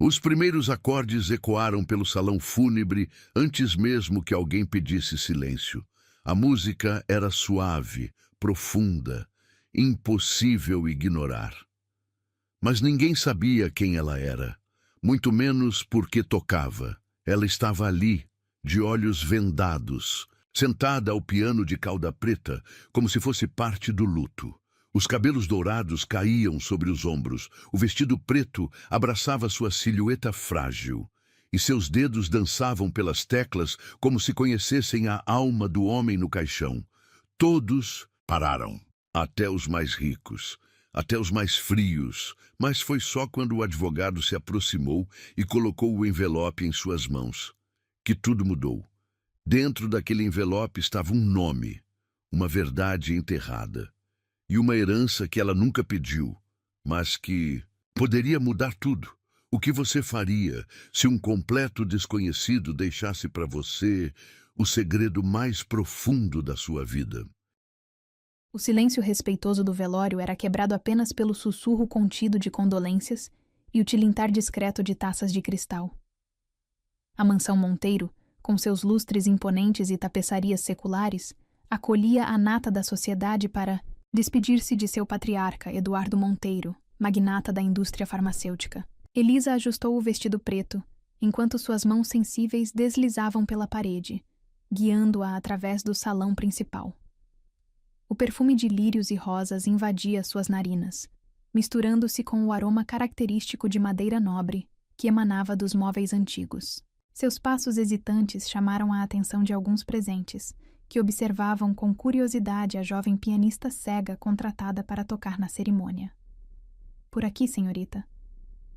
Os primeiros acordes ecoaram pelo salão fúnebre antes mesmo que alguém pedisse silêncio. A música era suave, profunda, impossível ignorar. Mas ninguém sabia quem ela era, muito menos por que tocava. Ela estava ali, de olhos vendados, sentada ao piano de cauda preta, como se fosse parte do luto. Os cabelos dourados caíam sobre os ombros, o vestido preto abraçava sua silhueta frágil, e seus dedos dançavam pelas teclas como se conhecessem a alma do homem no caixão. Todos pararam, até os mais ricos, até os mais frios, mas foi só quando o advogado se aproximou e colocou o envelope em suas mãos que tudo mudou. Dentro daquele envelope estava um nome, uma verdade enterrada. E uma herança que ela nunca pediu, mas que poderia mudar tudo. O que você faria se um completo desconhecido deixasse para você o segredo mais profundo da sua vida? O silêncio respeitoso do velório era quebrado apenas pelo sussurro contido de condolências e o tilintar discreto de taças de cristal. A mansão Monteiro, com seus lustres imponentes e tapeçarias seculares, acolhia a nata da sociedade para despedir-se de seu patriarca, Eduardo Monteiro, magnata da indústria farmacêutica. Elisa ajustou o vestido preto, enquanto suas mãos sensíveis deslizavam pela parede, guiando-a através do salão principal. O perfume de lírios e rosas invadia suas narinas, misturando-se com o aroma característico de madeira nobre que emanava dos móveis antigos. Seus passos hesitantes chamaram a atenção de alguns presentes, que observavam com curiosidade a jovem pianista cega contratada para tocar na cerimônia. "Por aqui, senhorita."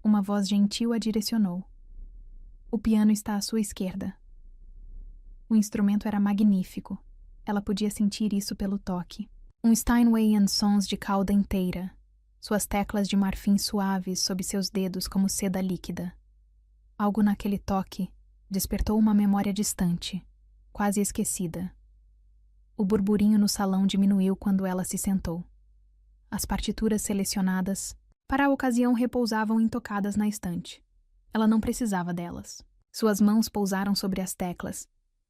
Uma voz gentil a direcionou. "O piano está à sua esquerda." O instrumento era magnífico. Ela podia sentir isso pelo toque. Um Steinway & Sons de cauda inteira, suas teclas de marfim suaves sob seus dedos como seda líquida. Algo naquele toque despertou uma memória distante, quase esquecida. O burburinho no salão diminuiu quando ela se sentou. As partituras selecionadas para a ocasião repousavam intocadas na estante. Ela não precisava delas. Suas mãos pousaram sobre as teclas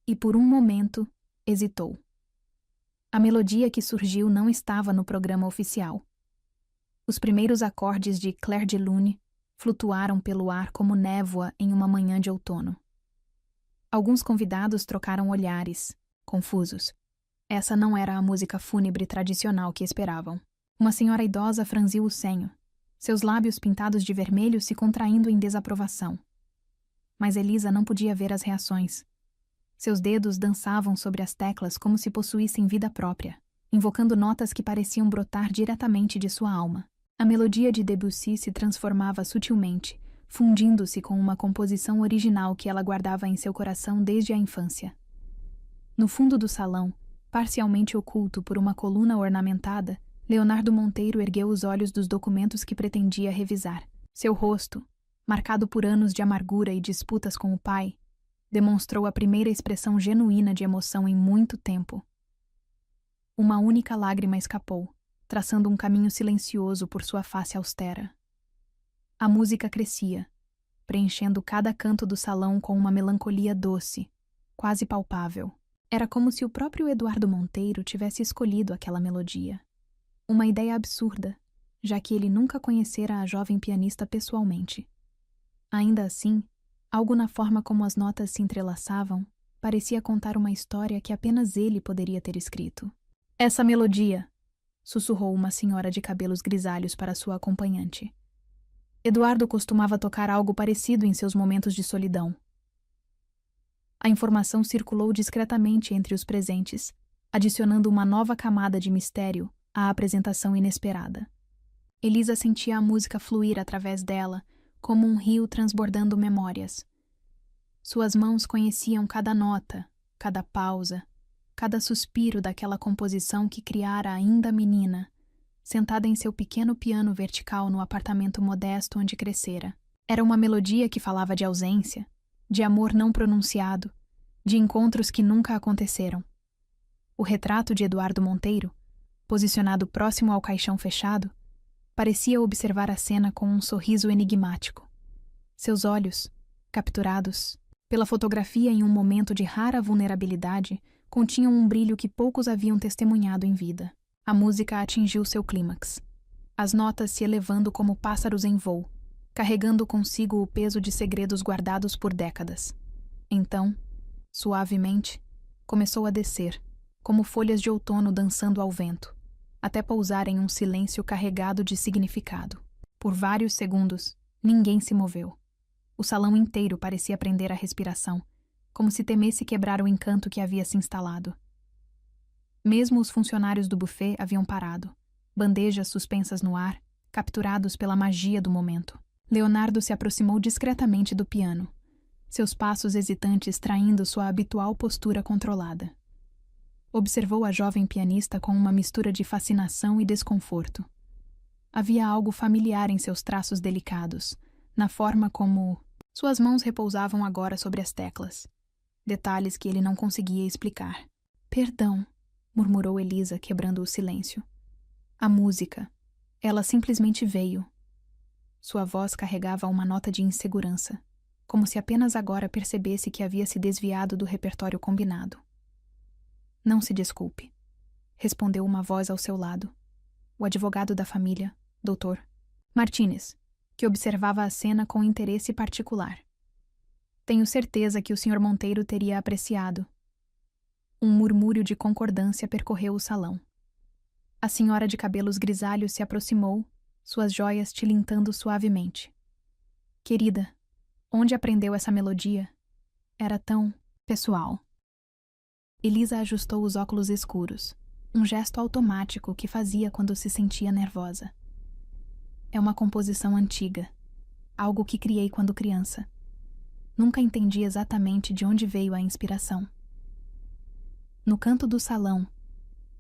e, por um momento, hesitou. A melodia que surgiu não estava no programa oficial. Os primeiros acordes de Clair de Lune flutuaram pelo ar como névoa em uma manhã de outono. Alguns convidados trocaram olhares, confusos. Essa não era a música fúnebre tradicional que esperavam. Uma senhora idosa franziu o senho, seus lábios pintados de vermelho se contraindo em desaprovação. Mas Elisa não podia ver as reações. Seus dedos dançavam sobre as teclas como se possuíssem vida própria, invocando notas que pareciam brotar diretamente de sua alma. A melodia de Debussy se transformava sutilmente, fundindo-se com uma composição original que ela guardava em seu coração desde a infância. No fundo do salão, parcialmente oculto por uma coluna ornamentada, Leonardo Monteiro ergueu os olhos dos documentos que pretendia revisar. Seu rosto, marcado por anos de amargura e disputas com o pai, demonstrou a primeira expressão genuína de emoção em muito tempo. Uma única lágrima escapou, traçando um caminho silencioso por sua face austera. A música crescia, preenchendo cada canto do salão com uma melancolia doce, quase palpável. Era como se o próprio Eduardo Monteiro tivesse escolhido aquela melodia. Uma ideia absurda, já que ele nunca conhecera a jovem pianista pessoalmente. Ainda assim, algo na forma como as notas se entrelaçavam parecia contar uma história que apenas ele poderia ter escrito. "Essa melodia", sussurrou uma senhora de cabelos grisalhos para sua acompanhante. Eduardo costumava tocar algo parecido em seus momentos de solidão. A informação circulou discretamente entre os presentes, adicionando uma nova camada de mistério à apresentação inesperada. Elisa sentia a música fluir através dela, como um rio transbordando memórias. Suas mãos conheciam cada nota, cada pausa, cada suspiro daquela composição que criara ainda menina, sentada em seu pequeno piano vertical no apartamento modesto onde crescera. Era uma melodia que falava de ausência, de amor não pronunciado, de encontros que nunca aconteceram. O retrato de Eduardo Monteiro, posicionado próximo ao caixão fechado, parecia observar a cena com um sorriso enigmático. Seus olhos, capturados pela fotografia em um momento de rara vulnerabilidade, continham um brilho que poucos haviam testemunhado em vida. A música atingiu seu clímax, as notas se elevando como pássaros em voo, carregando consigo o peso de segredos guardados por décadas. Então, suavemente, começou a descer, como folhas de outono dançando ao vento, até pousar em um silêncio carregado de significado. Por vários segundos, ninguém se moveu. O salão inteiro parecia prender a respiração, como se temesse quebrar o encanto que havia se instalado. Mesmo os funcionários do buffet haviam parado, bandejas suspensas no ar, capturados pela magia do momento. Leonardo se aproximou discretamente do piano, seus passos hesitantes traindo sua habitual postura controlada. Observou a jovem pianista com uma mistura de fascinação e desconforto. Havia algo familiar em seus traços delicados, na forma como suas mãos repousavam agora sobre as teclas. Detalhes que ele não conseguia explicar. Perdão, murmurou Elisa, quebrando o silêncio. A música. Ela simplesmente veio. Sua voz carregava uma nota de insegurança, como se apenas agora percebesse que havia se desviado do repertório combinado. Não se desculpe, respondeu uma voz ao seu lado. O advogado da família, Dr. Martínez, que observava a cena com interesse particular. Tenho certeza que o Sr. Monteiro teria apreciado. Um murmúrio de concordância percorreu o salão. A senhora de cabelos grisalhos se aproximou, suas joias tilintando suavemente. Querida, onde aprendeu essa melodia? Era tão pessoal. Elisa ajustou os óculos escuros, um gesto automático que fazia quando se sentia nervosa. É uma composição antiga, algo que criei quando criança. Nunca entendi exatamente de onde veio a inspiração. No canto do salão,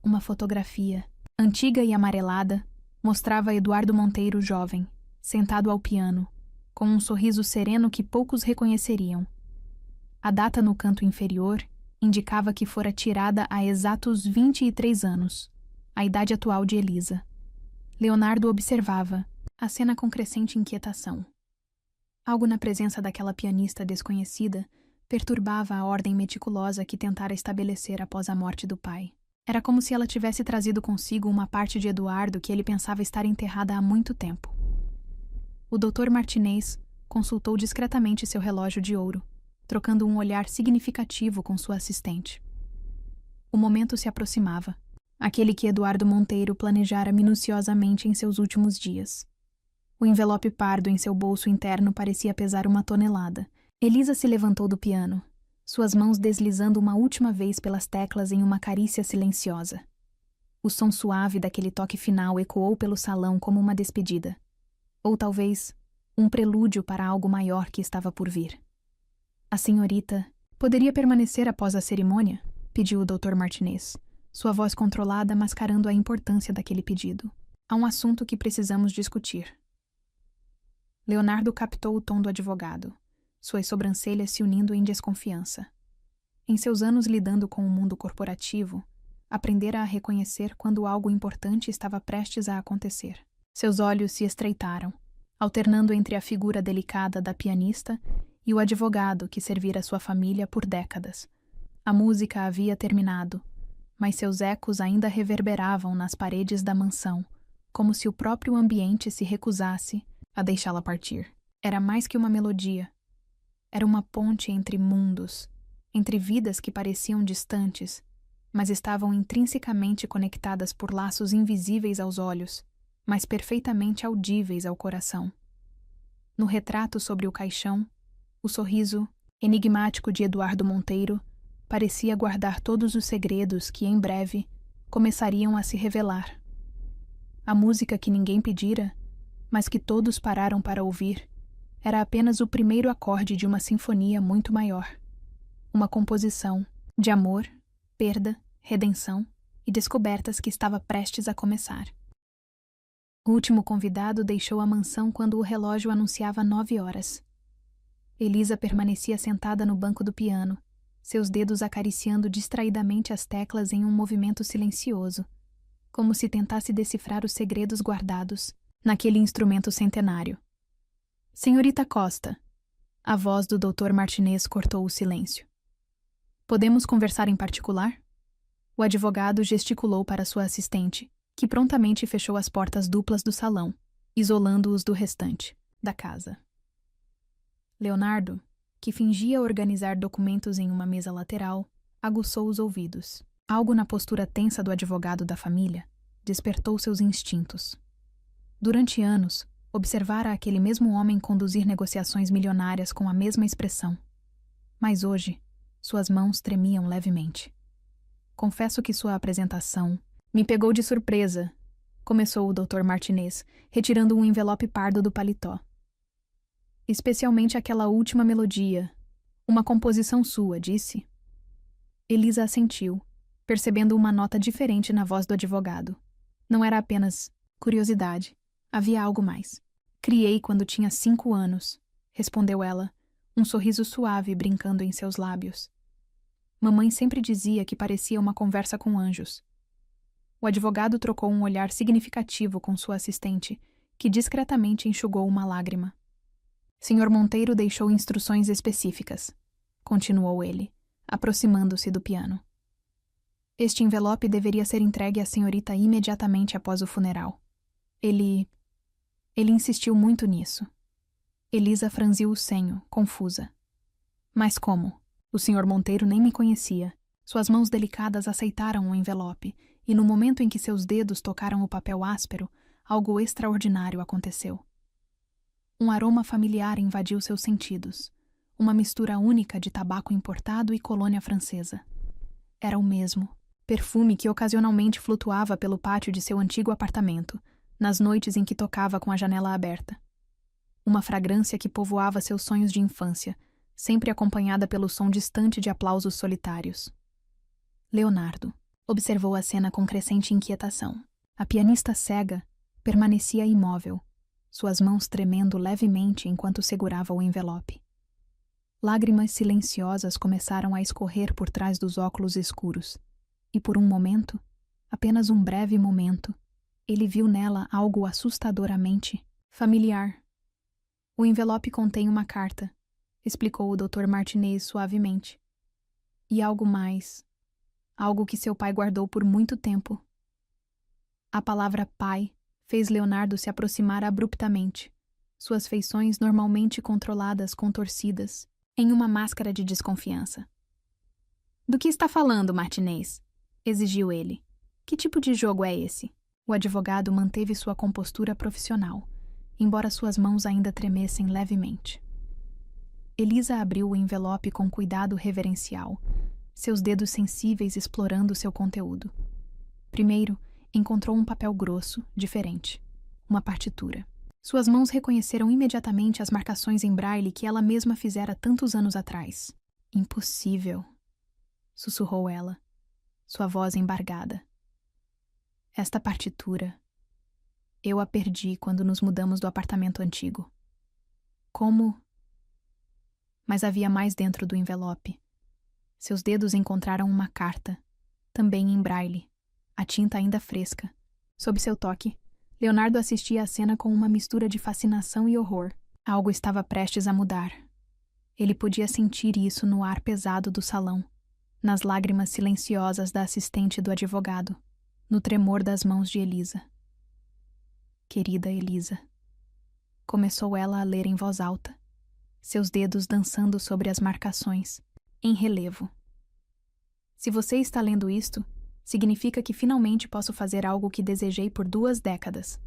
uma fotografia, antiga e amarelada, mostrava Eduardo Monteiro jovem, sentado ao piano, com um sorriso sereno que poucos reconheceriam. A data no canto inferior indicava que fora tirada há exatos 23 anos, a idade atual de Elisa. Leonardo observava a cena com crescente inquietação. Algo na presença daquela pianista desconhecida perturbava a ordem meticulosa que tentara estabelecer após a morte do pai. Era como se ela tivesse trazido consigo uma parte de Eduardo que ele pensava estar enterrada há muito tempo. O Dr. Martinez consultou discretamente seu relógio de ouro, trocando um olhar significativo com sua assistente. O momento se aproximava, aquele que Eduardo Monteiro planejara minuciosamente em seus últimos dias. O envelope pardo em seu bolso interno parecia pesar 1 tonelada. Elisa se levantou do piano, suas mãos deslizando uma última vez pelas teclas em uma carícia silenciosa. O som suave daquele toque final ecoou pelo salão como uma despedida. Ou talvez, um prelúdio para algo maior que estava por vir. A senhorita poderia permanecer após a cerimônia? Pediu o Dr. Martinez, sua voz controlada mascarando a importância daquele pedido. Há um assunto que precisamos discutir. Leonardo captou o tom do advogado, suas sobrancelhas se unindo em desconfiança. Em seus anos lidando com o mundo corporativo, aprendera a reconhecer quando algo importante estava prestes a acontecer. Seus olhos se estreitaram, alternando entre a figura delicada da pianista e o advogado que servira sua família por décadas. A música havia terminado, mas seus ecos ainda reverberavam nas paredes da mansão, como se o próprio ambiente se recusasse a deixá-la partir. Era mais que uma melodia. Era uma ponte entre mundos, entre vidas que pareciam distantes, mas estavam intrinsecamente conectadas por laços invisíveis aos olhos, mas perfeitamente audíveis ao coração. No retrato sobre o caixão, o sorriso enigmático de Eduardo Monteiro parecia guardar todos os segredos que, em breve, começariam a se revelar. A música que ninguém pedira, mas que todos pararam para ouvir, era apenas o primeiro acorde de uma sinfonia muito maior. Uma composição de amor, perda, redenção e descobertas que estava prestes a começar. O último convidado deixou a mansão quando o relógio anunciava 9 horas. Elisa permanecia sentada no banco do piano, seus dedos acariciando distraidamente as teclas em um movimento silencioso, como se tentasse decifrar os segredos guardados naquele instrumento centenário. Senhorita Costa, A voz do Dr. Martinez cortou o silêncio. Podemos conversar em particular? O advogado gesticulou para sua assistente, que prontamente fechou as portas duplas do salão, isolando-os do restante da casa. Leonardo, que fingia organizar documentos em uma mesa lateral, aguçou os ouvidos. Algo na postura tensa do advogado da família despertou seus instintos. Durante anos, observara aquele mesmo homem conduzir negociações milionárias com a mesma expressão. Mas hoje, suas mãos tremiam levemente. Confesso que sua apresentação me pegou de surpresa, começou o Dr. Martinez, retirando um envelope pardo do paletó. Especialmente aquela última melodia. Uma composição sua, disse. Elisa assentiu, percebendo uma nota diferente na voz do advogado. Não era apenas curiosidade. Havia algo mais. Criei quando tinha 5 anos, respondeu ela, um sorriso suave brincando em seus lábios. Mamãe sempre dizia que parecia uma conversa com anjos. O advogado trocou um olhar significativo com sua assistente, que discretamente enxugou uma lágrima. Senhor Monteiro deixou instruções específicas, continuou ele, aproximando-se do piano. Este envelope deveria ser entregue à senhorita imediatamente após o funeral. Ele insistiu muito nisso. Elisa franziu o senho, confusa. Mas como? O senhor Monteiro nem me conhecia. Suas mãos delicadas aceitaram o envelope, e no momento em que seus dedos tocaram o papel áspero, algo extraordinário aconteceu. Um aroma familiar invadiu seus sentidos. Uma mistura única de tabaco importado e colônia francesa. Era o mesmo. Perfume que ocasionalmente flutuava pelo pátio de seu antigo apartamento, nas noites em que tocava com a janela aberta. Uma fragrância que povoava seus sonhos de infância, sempre acompanhada pelo som distante de aplausos solitários. Leonardo observou a cena com crescente inquietação. A pianista cega permanecia imóvel, suas mãos tremendo levemente enquanto segurava o envelope. Lágrimas silenciosas começaram a escorrer por trás dos óculos escuros, e por um momento, apenas um breve momento, ele viu nela algo assustadoramente familiar. O envelope contém uma carta, explicou o Dr. Martinez suavemente. E algo mais. Algo que seu pai guardou por muito tempo. A palavra pai fez Leonardo se aproximar abruptamente, suas feições normalmente controladas contorcidas, em uma máscara de desconfiança. Do que está falando, Martinez? Exigiu ele. Que tipo de jogo é esse? O advogado manteve sua compostura profissional, embora suas mãos ainda tremessem levemente. Elisa abriu o envelope com cuidado reverencial, seus dedos sensíveis explorando seu conteúdo. Primeiro, encontrou um papel grosso, diferente. Uma partitura. Suas mãos reconheceram imediatamente as marcações em braille que ela mesma fizera tantos anos atrás. Impossível, sussurrou ela, sua voz embargada. Esta partitura. Eu a perdi quando nos mudamos do apartamento antigo. Como? Mas havia mais dentro do envelope. Seus dedos encontraram uma carta, também em braille, a tinta ainda fresca. Sob seu toque, Leonardo assistia à cena com uma mistura de fascinação e horror. Algo estava prestes a mudar. Ele podia sentir isso no ar pesado do salão, nas lágrimas silenciosas da assistente do advogado, no tremor das mãos de Elisa. Querida Elisa. Começou ela a ler em voz alta, seus dedos dançando sobre as marcações, em relevo. Se você está lendo isto, significa que finalmente posso fazer algo que desejei por 2 décadas.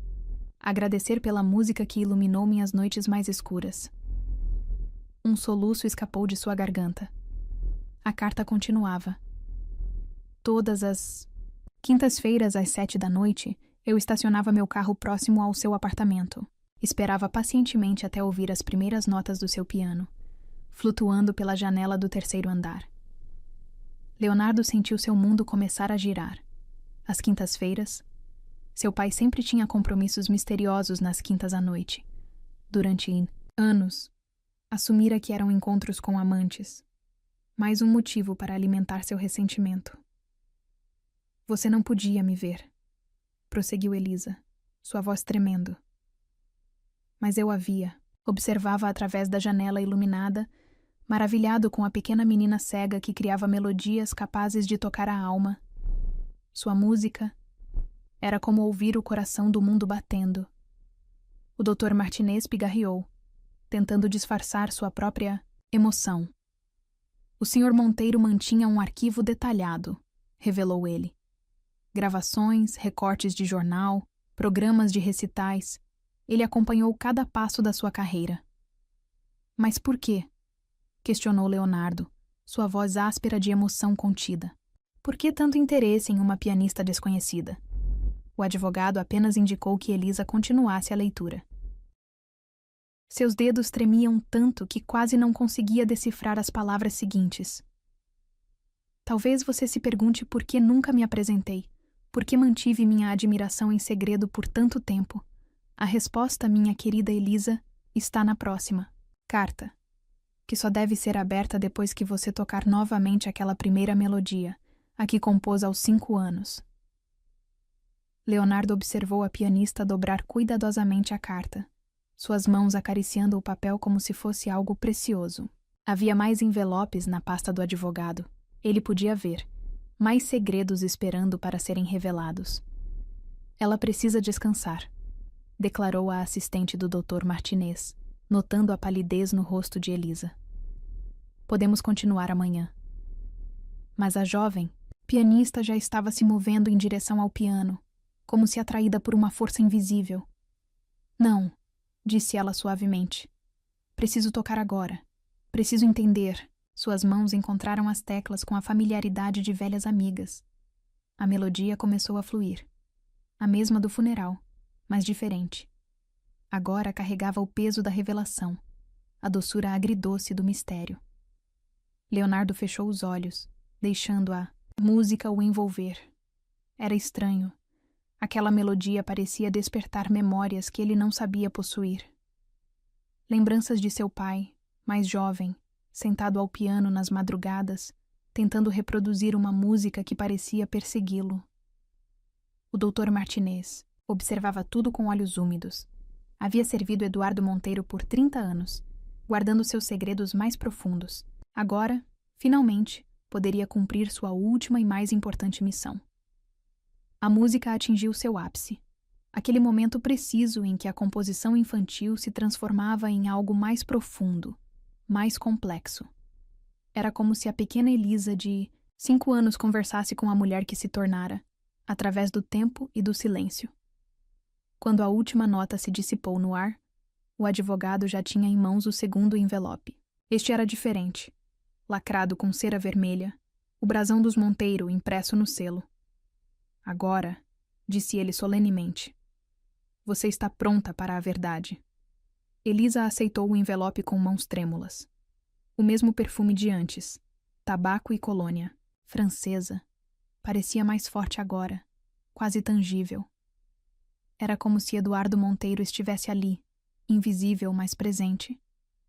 Agradecer pela música que iluminou minhas noites mais escuras. Um soluço escapou de sua garganta. A carta continuava. Todas as quintas-feiras às 7 da noite, eu estacionava meu carro próximo ao seu apartamento. Esperava pacientemente até ouvir as primeiras notas do seu piano, flutuando pela janela do 3º andar. Leonardo sentiu seu mundo começar a girar. Às quintas-feiras, seu pai sempre tinha compromissos misteriosos nas quintas à noite. Durante anos, assumira que eram encontros com amantes. Mais um motivo para alimentar seu ressentimento. Você não podia me ver, prosseguiu Elisa, sua voz tremendo. Mas eu a via. Observava através da janela iluminada, maravilhado com a pequena menina cega que criava melodias capazes de tocar a alma. Sua música era como ouvir o coração do mundo batendo. O Dr. Martinez pigarreou, tentando disfarçar sua própria emoção. O Sr. Monteiro mantinha um arquivo detalhado, revelou ele. Gravações, recortes de jornal, programas de recitais. Ele acompanhou cada passo da sua carreira. Mas por quê? Questionou Leonardo, sua voz áspera de emoção contida. Por que tanto interesse em uma pianista desconhecida? O advogado apenas indicou que Elisa continuasse a leitura. Seus dedos tremiam tanto que quase não conseguia decifrar as palavras seguintes. Talvez você se pergunte por que nunca me apresentei, por que mantive minha admiração em segredo por tanto tempo. A resposta, minha querida Elisa, está na próxima carta, que só deve ser aberta depois que você tocar novamente aquela primeira melodia, a que compôs aos 5 anos. Leonardo observou a pianista dobrar cuidadosamente a carta, suas mãos acariciando o papel como se fosse algo precioso. Havia mais envelopes na pasta do advogado. Ele podia ver. Mais segredos esperando para serem revelados. Ela precisa descansar, declarou a assistente do Dr. Martinez, notando a palidez no rosto de Elisa. Podemos continuar amanhã. Mas a jovem pianista já estava se movendo em direção ao piano, como se atraída por uma força invisível. Não, disse ela suavemente. Preciso tocar agora. Preciso entender. Suas mãos encontraram as teclas com a familiaridade de velhas amigas. A melodia começou a fluir. A mesma do funeral, mas diferente. Agora carregava o peso da revelação, a doçura agridoce do mistério. Leonardo fechou os olhos, deixando a música o envolver. Era estranho. Aquela melodia parecia despertar memórias que ele não sabia possuir. Lembranças de seu pai, mais jovem, sentado ao piano nas madrugadas, tentando reproduzir uma música que parecia persegui-lo. O Dr. Martinez observava tudo com olhos úmidos. Havia servido Eduardo Monteiro por 30 anos, guardando seus segredos mais profundos. Agora, finalmente, poderia cumprir sua última e mais importante missão. A música atingiu seu ápice. Aquele momento preciso em que a composição infantil se transformava em algo mais profundo, mais complexo. Era como se a pequena Elisa de 5 anos conversasse com a mulher que se tornara, através do tempo e do silêncio. Quando a última nota se dissipou no ar, o advogado já tinha em mãos o segundo envelope. Este era diferente, lacrado com cera vermelha, o brasão dos Monteiro impresso no selo. Agora, disse ele solenemente, você está pronta para a verdade. Elisa aceitou o envelope com mãos trêmulas. O mesmo perfume de antes, tabaco e colônia, francesa, parecia mais forte agora, quase tangível. Era como se Eduardo Monteiro estivesse ali, invisível, mas presente,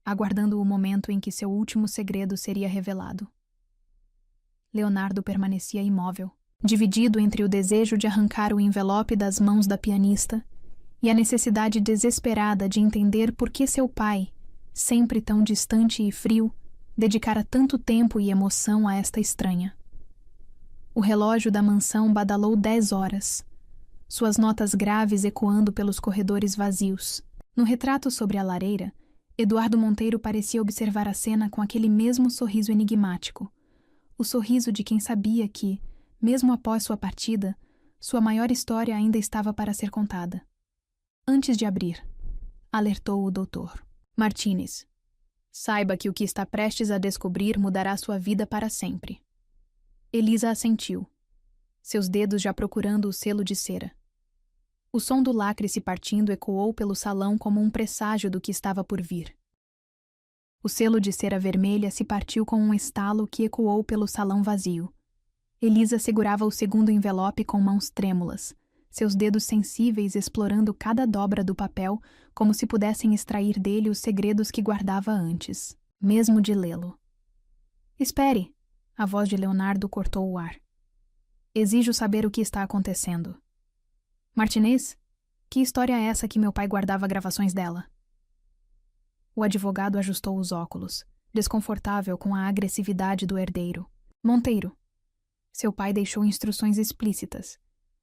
aguardando o momento em que seu último segredo seria revelado. Leonardo permanecia imóvel, dividido entre o desejo de arrancar o envelope das mãos da pianista e a necessidade desesperada de entender por que seu pai, sempre tão distante e frio, dedicara tanto tempo e emoção a esta estranha. O relógio da mansão badalou 10 horas, suas notas graves ecoando pelos corredores vazios. No retrato sobre a lareira, Eduardo Monteiro parecia observar a cena com aquele mesmo sorriso enigmático, o sorriso de quem sabia que, mesmo após sua partida, sua maior história ainda estava para ser contada. Antes de abrir, alertou o doutor Martinez. Saiba que o que está prestes a descobrir mudará sua vida para sempre. Elisa assentiu, seus dedos já procurando o selo de cera. O som do lacre se partindo ecoou pelo salão como um presságio do que estava por vir. O selo de cera vermelha se partiu com um estalo que ecoou pelo salão vazio. Elisa segurava o segundo envelope com mãos trêmulas, seus dedos sensíveis explorando cada dobra do papel como se pudessem extrair dele os segredos que guardava antes, mesmo de lê-lo. Espere! A voz de Leonardo cortou o ar. Exijo saber o que está acontecendo. Martinez, que história é essa que meu pai guardava gravações dela? O advogado ajustou os óculos, desconfortável com a agressividade do herdeiro. Monteiro. Seu pai deixou instruções explícitas,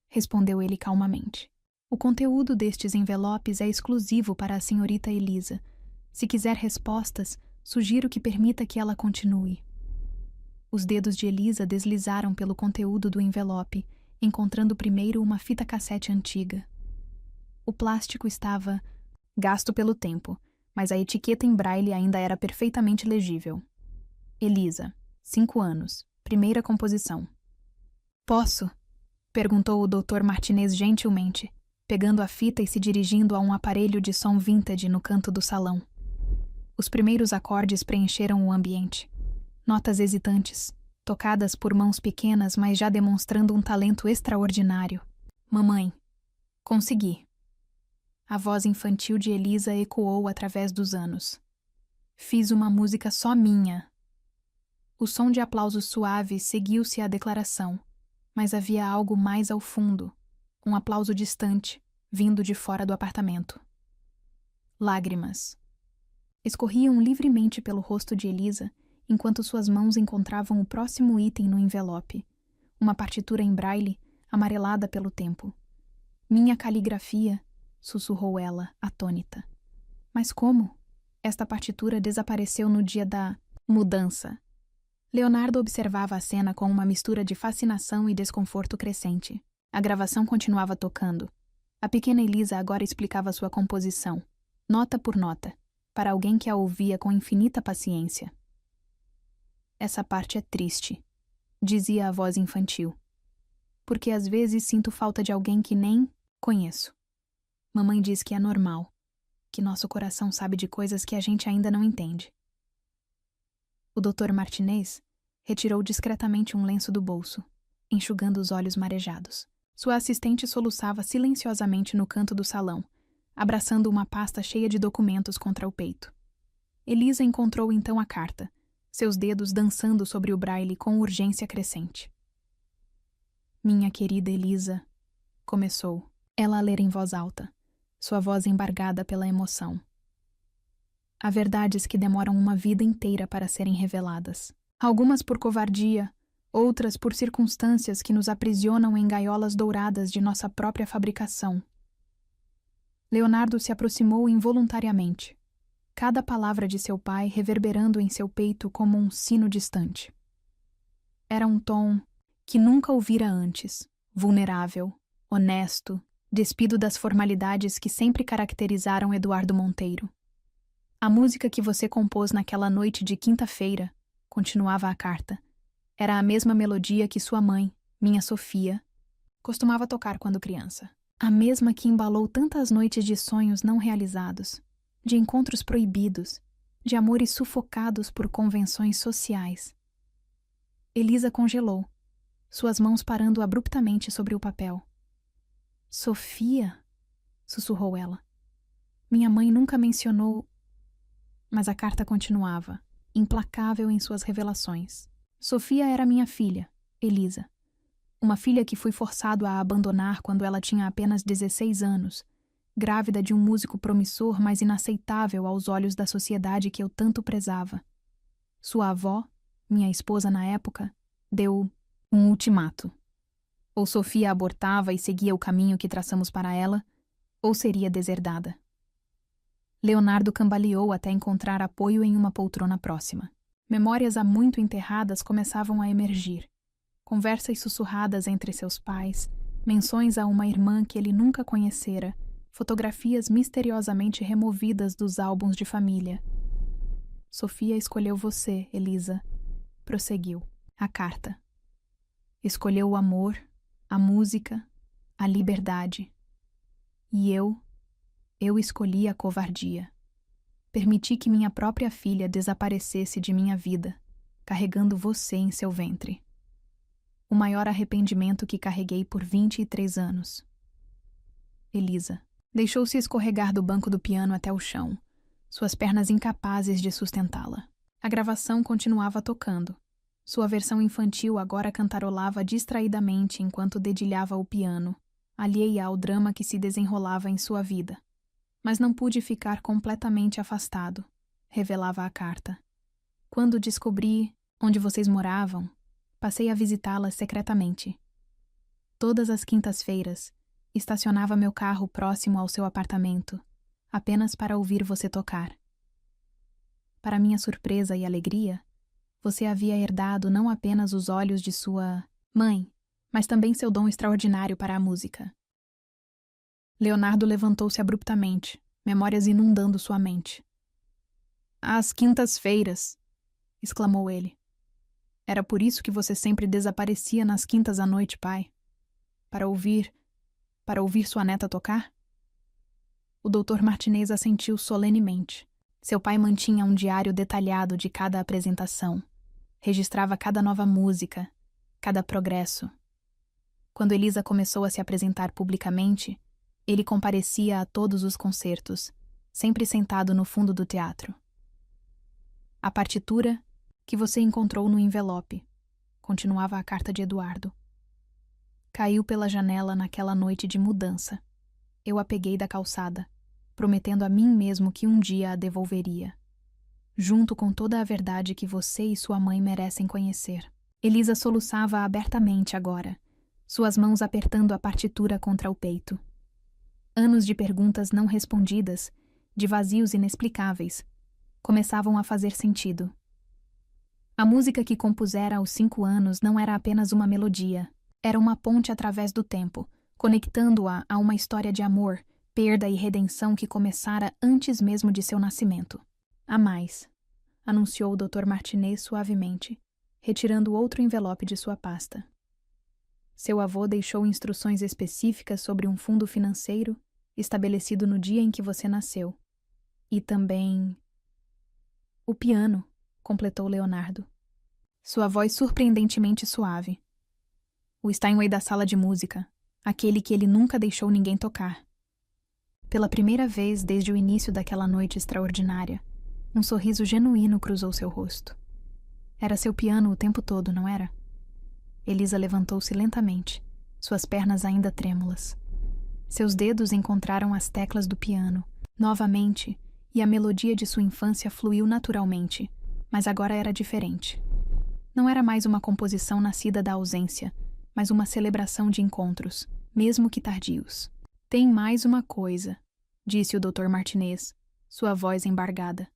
respondeu ele calmamente. O conteúdo destes envelopes é exclusivo para a senhorita Elisa. Se quiser respostas, sugiro que permita que ela continue. Os dedos de Elisa deslizaram pelo conteúdo do envelope, encontrando primeiro uma fita cassete antiga. O plástico estava gasto pelo tempo, mas a etiqueta em braille ainda era perfeitamente legível. Elisa, 5 anos, primeira composição. Posso? Perguntou o Dr. Martinez gentilmente, pegando a fita e se dirigindo a um aparelho de som vintage no canto do salão. Os primeiros acordes preencheram o ambiente. Notas hesitantes, tocadas por mãos pequenas, mas já demonstrando um talento extraordinário. Mamãe. Consegui. A voz infantil de Elisa ecoou através dos anos. Fiz uma música só minha. O som de aplausos suaves seguiu-se à declaração, mas havia algo mais ao fundo, um aplauso distante, vindo de fora do apartamento. Lágrimas. Escorriam livremente pelo rosto de Elisa, enquanto suas mãos encontravam o próximo item no envelope, uma partitura em braille, amarelada pelo tempo. Minha caligrafia, sussurrou ela, atônita. Mas como? Esta partitura desapareceu no dia da mudança. Leonardo observava a cena com uma mistura de fascinação e desconforto crescente. A gravação continuava tocando. A pequena Elisa agora explicava sua composição, nota por nota, para alguém que a ouvia com infinita paciência. Essa parte é triste, dizia a voz infantil, porque às vezes sinto falta de alguém que nem conheço. Mamãe diz que é normal, que nosso coração sabe de coisas que a gente ainda não entende. O Dr. Martinez retirou discretamente um lenço do bolso, enxugando os olhos marejados. Sua assistente soluçava silenciosamente no canto do salão, abraçando uma pasta cheia de documentos contra o peito. Elisa encontrou então a carta, seus dedos dançando sobre o braille com urgência crescente. Minha querida Elisa, começou, ela a ler em voz alta, sua voz embargada pela emoção. Há verdades que demoram uma vida inteira para serem reveladas. Algumas por covardia, outras por circunstâncias que nos aprisionam em gaiolas douradas de nossa própria fabricação. Leonardo se aproximou involuntariamente, cada palavra de seu pai reverberando em seu peito como um sino distante. Era um tom que nunca ouvira antes, vulnerável, honesto, despido das formalidades que sempre caracterizaram Eduardo Monteiro. A música que você compôs naquela noite de quinta-feira, continuava a carta, era a mesma melodia que sua mãe, minha Sofia, costumava tocar quando criança. A mesma que embalou tantas noites de sonhos não realizados, de encontros proibidos, de amores sufocados por convenções sociais. Elisa congelou, suas mãos parando abruptamente sobre o papel. Sofia? Sussurrou ela. Minha mãe nunca mencionou... Mas a carta continuava, implacável em suas revelações. Sofia era minha filha, Elisa. Uma filha que fui forçado a abandonar quando ela tinha apenas 16 anos, grávida de um músico promissor, mas inaceitável aos olhos da sociedade que eu tanto prezava. Sua avó, minha esposa na época, deu um ultimato. Ou Sofia abortava e seguia o caminho que traçamos para ela, ou seria deserdada. Leonardo cambaleou até encontrar apoio em uma poltrona próxima. Memórias há muito enterradas começavam a emergir. Conversas sussurradas entre seus pais, menções a uma irmã que ele nunca conhecera, fotografias misteriosamente removidas dos álbuns de família. Sofia escolheu você, Elisa, prosseguiu. A carta. Escolheu o amor, a música, a liberdade. E eu escolhi a covardia. Permiti que minha própria filha desaparecesse de minha vida, carregando você em seu ventre. O maior arrependimento que carreguei por 23 anos. Elisa deixou-se escorregar do banco do piano até o chão, suas pernas incapazes de sustentá-la. A gravação continuava tocando. Sua versão infantil agora cantarolava distraidamente enquanto dedilhava o piano, alheia ao drama que se desenrolava em sua vida. Mas não pude ficar completamente afastado, revelava a carta. Quando descobri onde vocês moravam, passei a visitá-las secretamente. Todas as quintas-feiras, estacionava meu carro próximo ao seu apartamento, apenas para ouvir você tocar. Para minha surpresa e alegria, você havia herdado não apenas os olhos de sua mãe, mas também seu dom extraordinário para a música. Leonardo levantou-se abruptamente, memórias inundando sua mente. Às quintas-feiras, exclamou ele. Era por isso que você sempre desaparecia nas quintas à noite, pai? Para ouvir sua neta tocar? O Dr. Martinez assentiu solenemente. Seu pai mantinha um diário detalhado de cada apresentação. Registrava cada nova música, cada progresso. Quando Elisa começou a se apresentar publicamente, ele comparecia a todos os concertos, sempre sentado no fundo do teatro. A partitura que você encontrou no envelope, continuava a carta de Eduardo. Caiu pela janela naquela noite de mudança. Eu a peguei da calçada, prometendo a mim mesmo que um dia a devolveria, junto com toda a verdade que você e sua mãe merecem conhecer. Elisa soluçava abertamente agora, suas mãos apertando a partitura contra o peito. Anos de perguntas não respondidas, de vazios inexplicáveis, começavam a fazer sentido. A música que compusera aos 5 anos não era apenas uma melodia, era uma ponte através do tempo, conectando-a a uma história de amor, perda e redenção que começara antes mesmo de seu nascimento. Há mais, anunciou o Dr. Martinez suavemente, retirando outro envelope de sua pasta. Seu avô deixou instruções específicas sobre um fundo financeiro estabelecido no dia em que você nasceu. E também... O piano, completou Leonardo. Sua voz surpreendentemente suave. O Steinway da sala de música, aquele que ele nunca deixou ninguém tocar. Pela primeira vez desde o início daquela noite extraordinária, um sorriso genuíno cruzou seu rosto. Era seu piano o tempo todo, não era? Elisa levantou-se lentamente, suas pernas ainda trêmulas. Seus dedos encontraram as teclas do piano, novamente, e a melodia de sua infância fluiu naturalmente, mas agora era diferente. Não era mais uma composição nascida da ausência, mas uma celebração de encontros, mesmo que tardios. Tem mais uma coisa, disse o Dr. Martinez, sua voz embargada.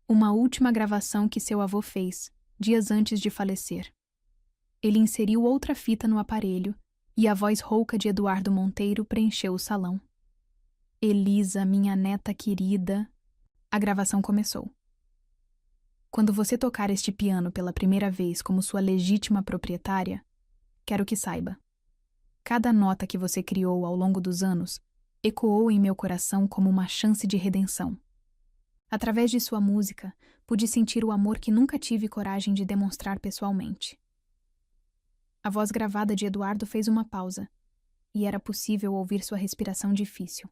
Uma última gravação que seu avô fez, dias antes de falecer. Ele inseriu outra fita no aparelho e a voz rouca de Eduardo Monteiro preencheu o salão. Elisa, minha neta querida... A gravação começou. Quando você tocar este piano pela primeira vez como sua legítima proprietária, quero que saiba. Cada nota que você criou ao longo dos anos ecoou em meu coração como uma chance de redenção. Através de sua música, pude sentir o amor que nunca tive coragem de demonstrar pessoalmente. A voz gravada de Eduardo fez uma pausa, e era possível ouvir sua respiração difícil.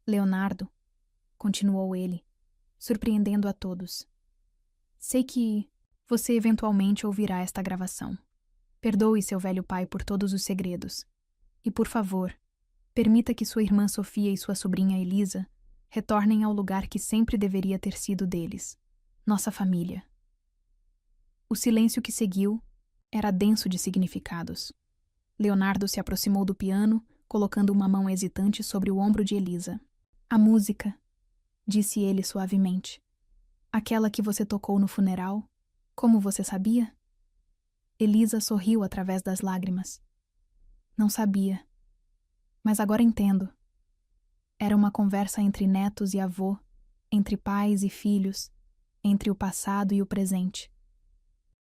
Leonardo, continuou ele, surpreendendo a todos. Sei que você eventualmente ouvirá esta gravação. Perdoe seu velho pai por todos os segredos. E, por favor, permita que sua irmã Sofia e sua sobrinha Elisa retornem ao lugar que sempre deveria ter sido deles, nossa família. O silêncio que seguiu era denso de significados. Leonardo se aproximou do piano, colocando uma mão hesitante sobre o ombro de Elisa. A música, disse ele suavemente. Aquela que você tocou no funeral, como você sabia? Elisa sorriu através das lágrimas. Não sabia. Mas agora entendo. Era uma conversa entre netos e avô, entre pais e filhos, entre o passado e o presente.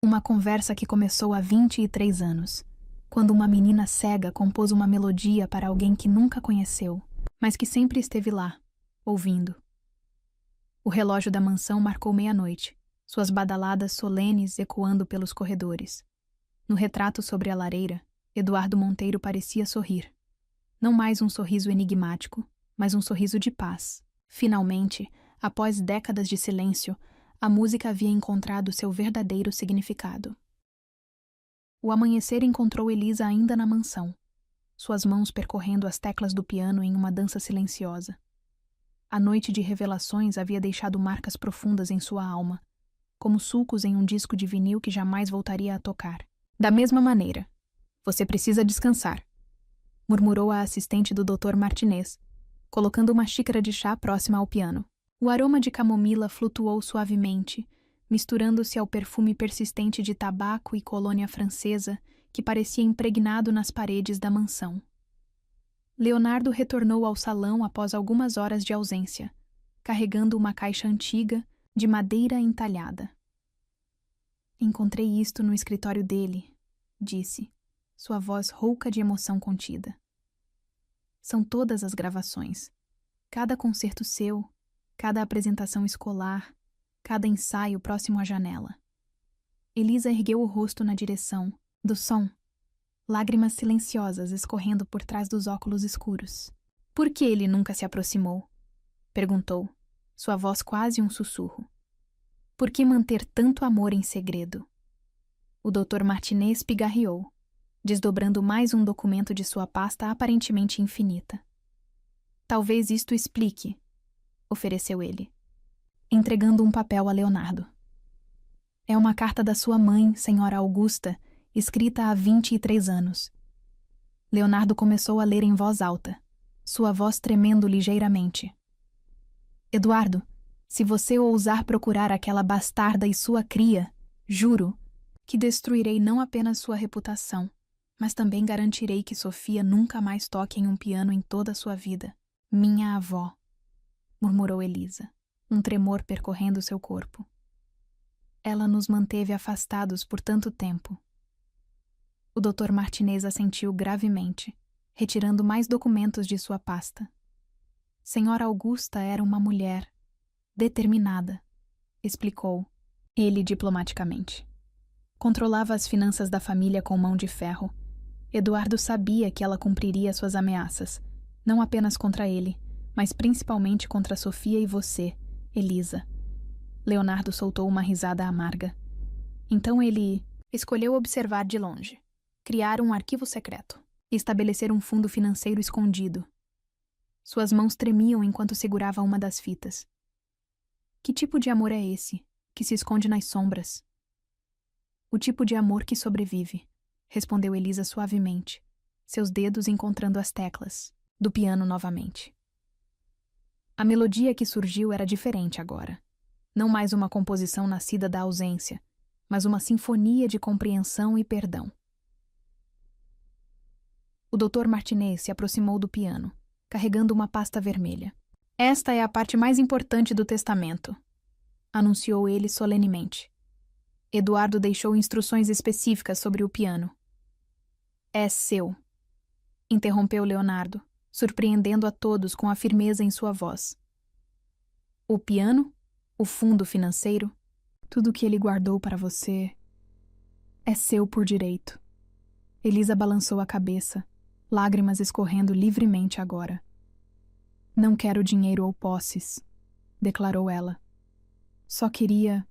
Uma conversa que começou há 23 anos, quando uma menina cega compôs uma melodia para alguém que nunca conheceu, mas que sempre esteve lá, ouvindo. O relógio da mansão marcou meia-noite, suas badaladas solenes ecoando pelos corredores. No retrato sobre a lareira, Eduardo Monteiro parecia sorrir. Não mais um sorriso enigmático, mas um sorriso de paz. Finalmente, após décadas de silêncio, a música havia encontrado seu verdadeiro significado. O amanhecer encontrou Elisa ainda na mansão, suas mãos percorrendo as teclas do piano em uma dança silenciosa. A noite de revelações havia deixado marcas profundas em sua alma, como sulcos em um disco de vinil que jamais voltaria a tocar. Da mesma maneira, você precisa descansar, murmurou a assistente do Dr. Martinez, colocando uma xícara de chá próxima ao piano. O aroma de camomila flutuou suavemente, misturando-se ao perfume persistente de tabaco e colônia francesa que parecia impregnado nas paredes da mansão. Leonardo retornou ao salão após algumas horas de ausência, carregando uma caixa antiga de madeira entalhada. Encontrei isto no escritório dele, disse, sua voz rouca de emoção contida. São todas as gravações. Cada concerto seu, cada apresentação escolar, cada ensaio próximo à janela. Elisa ergueu o rosto na direção do som, lágrimas silenciosas escorrendo por trás dos óculos escuros. Por que ele nunca se aproximou? Perguntou, sua voz quase um sussurro. Por que manter tanto amor em segredo? O Dr. Martinez pigarreou, desdobrando mais um documento de sua pasta aparentemente infinita. Talvez isto explique, ofereceu ele, entregando um papel a Leonardo. É uma carta da sua mãe, senhora Augusta, escrita há 23 anos. Leonardo começou a ler em voz alta, sua voz tremendo ligeiramente. Eduardo, se você ousar procurar aquela bastarda e sua cria, juro que destruirei não apenas sua reputação, mas também garantirei que Sofia nunca mais toque em um piano em toda a sua vida. Minha avó, murmurou Elisa, um tremor percorrendo seu corpo. Ela nos manteve afastados por tanto tempo. O Dr. Martinez assentiu gravemente, retirando mais documentos de sua pasta. Senhora Augusta era uma mulher determinada, explicou ele diplomaticamente. Controlava as finanças da família com mão de ferro. Eduardo sabia que ela cumpriria suas ameaças, não apenas contra ele, mas principalmente contra Sofia e você, Elisa. Leonardo soltou uma risada amarga. Então ele escolheu observar de longe, criar um arquivo secreto e estabelecer um fundo financeiro escondido. Suas mãos tremiam enquanto segurava uma das fitas. Que tipo de amor é esse, que se esconde nas sombras? O tipo de amor que sobrevive, respondeu Elisa suavemente, seus dedos encontrando as teclas do piano novamente. A melodia que surgiu era diferente agora. Não mais uma composição nascida da ausência, mas uma sinfonia de compreensão e perdão. O Dr. Martinez se aproximou do piano, carregando uma pasta vermelha. Esta é a parte mais importante do testamento, anunciou ele solenemente. Eduardo deixou instruções específicas sobre o piano. É seu, interrompeu Leonardo, surpreendendo a todos com a firmeza em sua voz. O piano? O fundo financeiro? Tudo o que ele guardou para você é seu por direito. Elisa balançou a cabeça, lágrimas escorrendo livremente agora. Não quero dinheiro ou posses, declarou ela. Só queria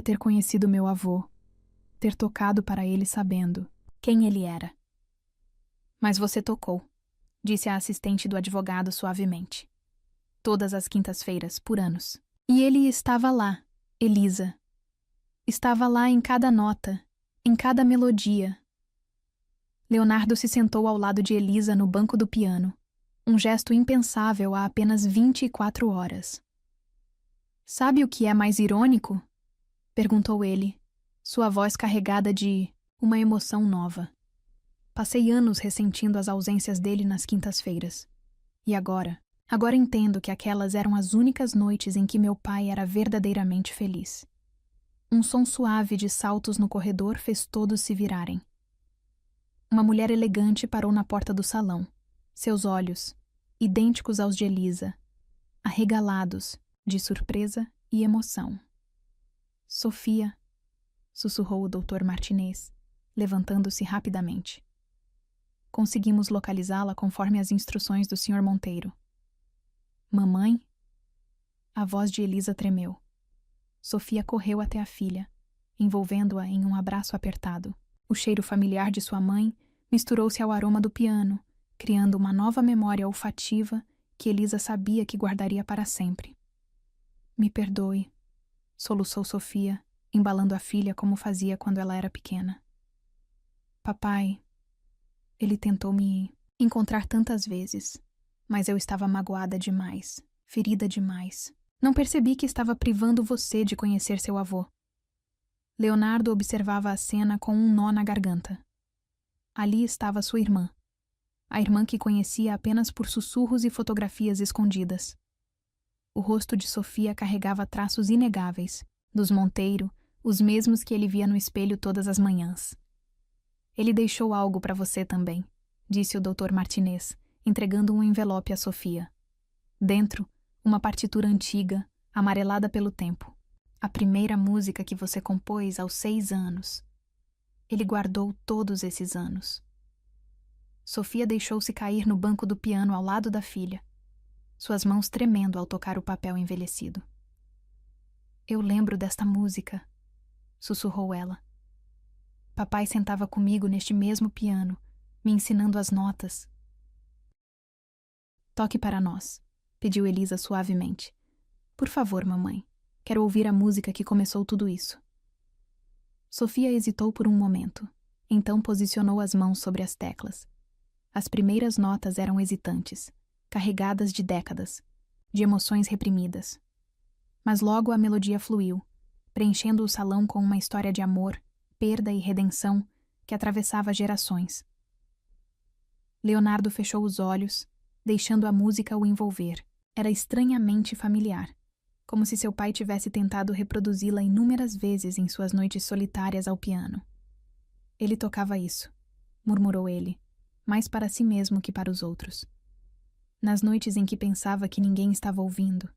ter conhecido meu avô, ter tocado para ele sabendo quem ele era. Mas você tocou, disse a assistente do advogado suavemente. Todas as quintas-feiras, por anos. E ele estava lá, Elisa. Estava lá em cada nota, em cada melodia. Leonardo se sentou ao lado de Elisa no banco do piano, um gesto impensável há apenas 24 horas. Sabe o que é mais irônico? Perguntou ele, sua voz carregada de uma emoção nova. Passei anos ressentindo as ausências dele nas quintas-feiras. E agora entendo que aquelas eram as únicas noites em que meu pai era verdadeiramente feliz. Um som suave de saltos no corredor fez todos se virarem. Uma mulher elegante parou na porta do salão, seus olhos, idênticos aos de Elisa, arregalados de surpresa e emoção. Sofia, sussurrou o Dr. Martinez, levantando-se rapidamente. Conseguimos localizá-la conforme as instruções do Sr. Monteiro. Mamãe? A voz de Elisa tremeu. Sofia correu até a filha, envolvendo-a em um abraço apertado. O cheiro familiar de sua mãe misturou-se ao aroma do piano, criando uma nova memória olfativa que Elisa sabia que guardaria para sempre. Me perdoe, soluçou Sofia, embalando a filha como fazia quando ela era pequena. Papai, ele tentou me encontrar tantas vezes, mas eu estava magoada demais, ferida demais. Não percebi que estava privando você de conhecer seu avô. Leonardo observava a cena com um nó na garganta. Ali estava sua irmã, a irmã que conhecia apenas por sussurros e fotografias escondidas. O rosto de Sofia carregava traços inegáveis, dos Monteiro, os mesmos que ele via no espelho todas as manhãs. Ele deixou algo para você também, disse o Dr. Martinez, entregando um envelope a Sofia. Dentro, uma partitura antiga, amarelada pelo tempo. A primeira música que você compôs aos 6 anos. Ele guardou todos esses anos. Sofia deixou-se cair no banco do piano ao lado da filha, suas mãos tremendo ao tocar o papel envelhecido. Eu lembro desta música, sussurrou ela. Papai sentava comigo neste mesmo piano, me ensinando as notas. Toque para nós, pediu Elisa suavemente. Por favor, mamãe, quero ouvir a música que começou tudo isso. Sofia hesitou por um momento, então posicionou as mãos sobre as teclas. As primeiras notas eram hesitantes, carregadas de décadas, de emoções reprimidas. Mas logo a melodia fluiu, preenchendo o salão com uma história de amor, perda e redenção que atravessava gerações. Leonardo fechou os olhos, deixando a música o envolver. Era estranhamente familiar, como se seu pai tivesse tentado reproduzi-la inúmeras vezes em suas noites solitárias ao piano. Ele tocava isso, murmurou ele, mais para si mesmo que para os outros. Nas noites em que pensava que ninguém estava ouvindo,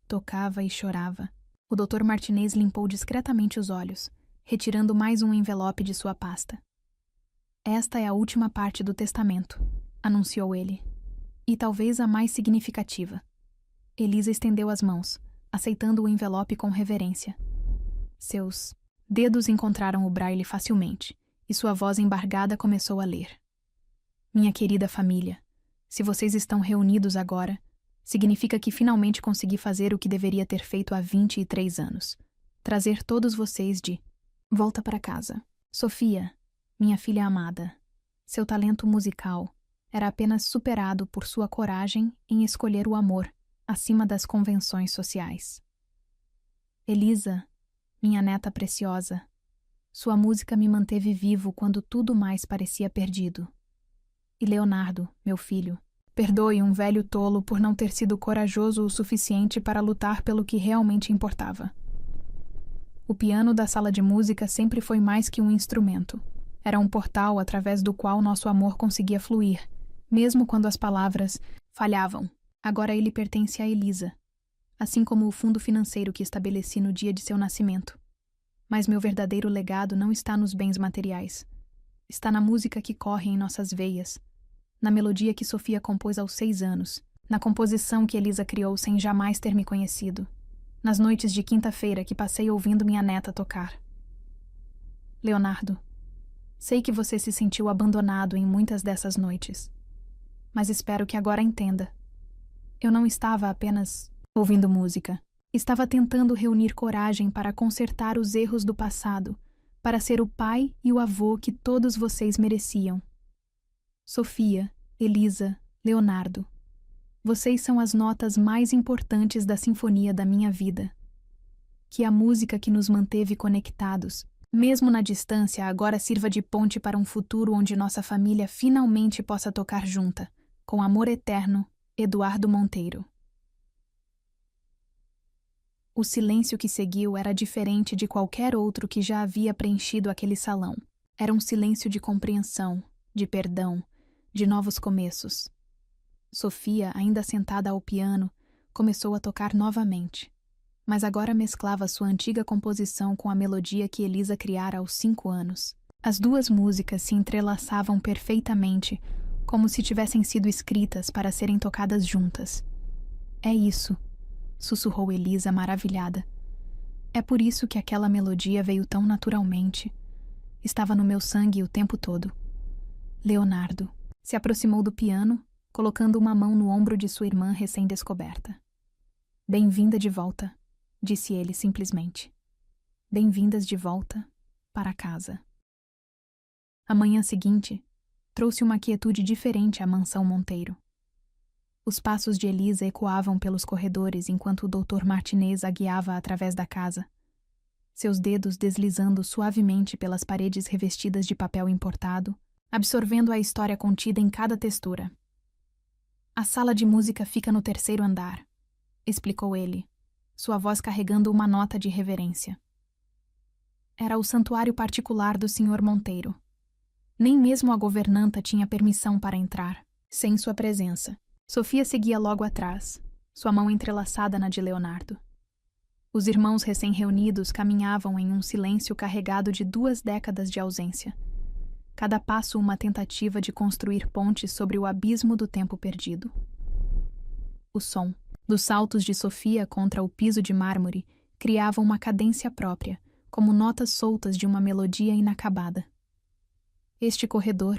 tocava e chorava. O Dr. Martinez limpou discretamente os olhos, retirando mais um envelope de sua pasta. Esta é a última parte do testamento, anunciou ele, e talvez a mais significativa. Elisa estendeu as mãos, aceitando o envelope com reverência. Seus dedos encontraram o braille facilmente, e sua voz embargada começou a ler. Minha querida família, se vocês estão reunidos agora, significa que finalmente consegui fazer o que deveria ter feito há 23 anos. Trazer todos vocês de volta para casa. Sofia, minha filha amada, seu talento musical era apenas superado por sua coragem em escolher o amor acima das convenções sociais. Elisa, minha neta preciosa, sua música me manteve vivo quando tudo mais parecia perdido. E Leonardo, meu filho, perdoe um velho tolo por não ter sido corajoso o suficiente para lutar pelo que realmente importava. O piano da sala de música sempre foi mais que um instrumento. Era um portal através do qual nosso amor conseguia fluir, mesmo quando as palavras falhavam. Agora ele pertence a Elisa, assim como o fundo financeiro que estabeleci no dia de seu nascimento. Mas meu verdadeiro legado não está nos bens materiais. Está na música que corre em nossas veias, na melodia que Sofia compôs aos 6 anos, na composição que Elisa criou sem jamais ter me conhecido, nas noites de quinta-feira que passei ouvindo minha neta tocar. Leonardo, sei que você se sentiu abandonado em muitas dessas noites, mas espero que agora entenda. Eu não estava apenas ouvindo música. Estava tentando reunir coragem para consertar os erros do passado, para ser o pai e o avô que todos vocês mereciam. Sofia, Elisa, Leonardo, vocês são as notas mais importantes da sinfonia da minha vida. Que a música que nos manteve conectados, mesmo na distância, agora sirva de ponte para um futuro onde nossa família finalmente possa tocar junta, com amor eterno, Eduardo Monteiro. O silêncio que seguiu era diferente de qualquer outro que já havia preenchido aquele salão. Era um silêncio de compreensão, de perdão, de novos começos. Sofia, ainda sentada ao piano, começou a tocar novamente, mas agora mesclava sua antiga composição com a melodia que Elisa criara aos 5 anos. As duas músicas se entrelaçavam perfeitamente, como se tivessem sido escritas para serem tocadas juntas. É isso, sussurrou Elisa maravilhada. É por isso que aquela melodia veio tão naturalmente. Estava no meu sangue o tempo todo. Leonardo se aproximou do piano, colocando uma mão no ombro de sua irmã recém-descoberta. Bem-vinda de volta, disse ele simplesmente. Bem-vindas de volta para casa. A manhã seguinte trouxe uma quietude diferente à mansão Monteiro. Os passos de Elisa ecoavam pelos corredores enquanto o Dr. Martinez a guiava através da casa, seus dedos deslizando suavemente pelas paredes revestidas de papel importado, absorvendo a história contida em cada textura. A sala de música fica no 3º andar, explicou ele, sua voz carregando uma nota de reverência. Era o santuário particular do Sr. Monteiro. Nem mesmo a governanta tinha permissão para entrar, sem sua presença. Sofia seguia logo atrás, sua mão entrelaçada na de Leonardo. Os irmãos recém-reunidos caminhavam em um silêncio carregado de 2 décadas de ausência. Cada passo uma tentativa de construir pontes sobre o abismo do tempo perdido. O som dos saltos de Sofia contra o piso de mármore criava uma cadência própria, como notas soltas de uma melodia inacabada. Este corredor,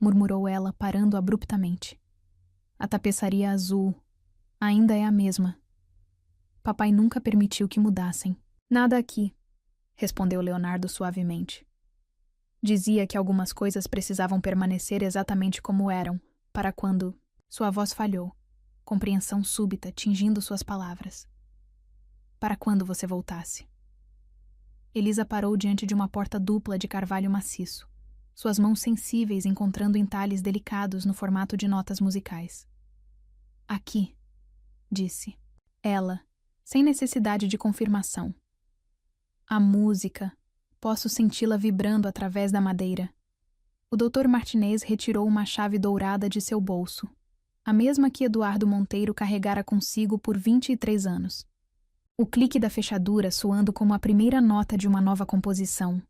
murmurou ela, parando abruptamente. A tapeçaria azul ainda é a mesma. Papai nunca permitiu que mudassem. Nada aqui, respondeu Leonardo suavemente. Dizia que algumas coisas precisavam permanecer exatamente como eram, para quando... Sua voz falhou, compreensão súbita tingindo suas palavras. Para quando você voltasse. Elisa parou diante de uma porta dupla de carvalho maciço, suas mãos sensíveis encontrando entalhes delicados no formato de notas musicais. Aqui, disse. Ela, sem necessidade de confirmação. A música, posso senti-la vibrando através da madeira. O Dr. Martinez retirou uma chave dourada de seu bolso, a mesma que Eduardo Monteiro carregara consigo por 23 anos. O clique da fechadura soando como a primeira nota de uma nova composição.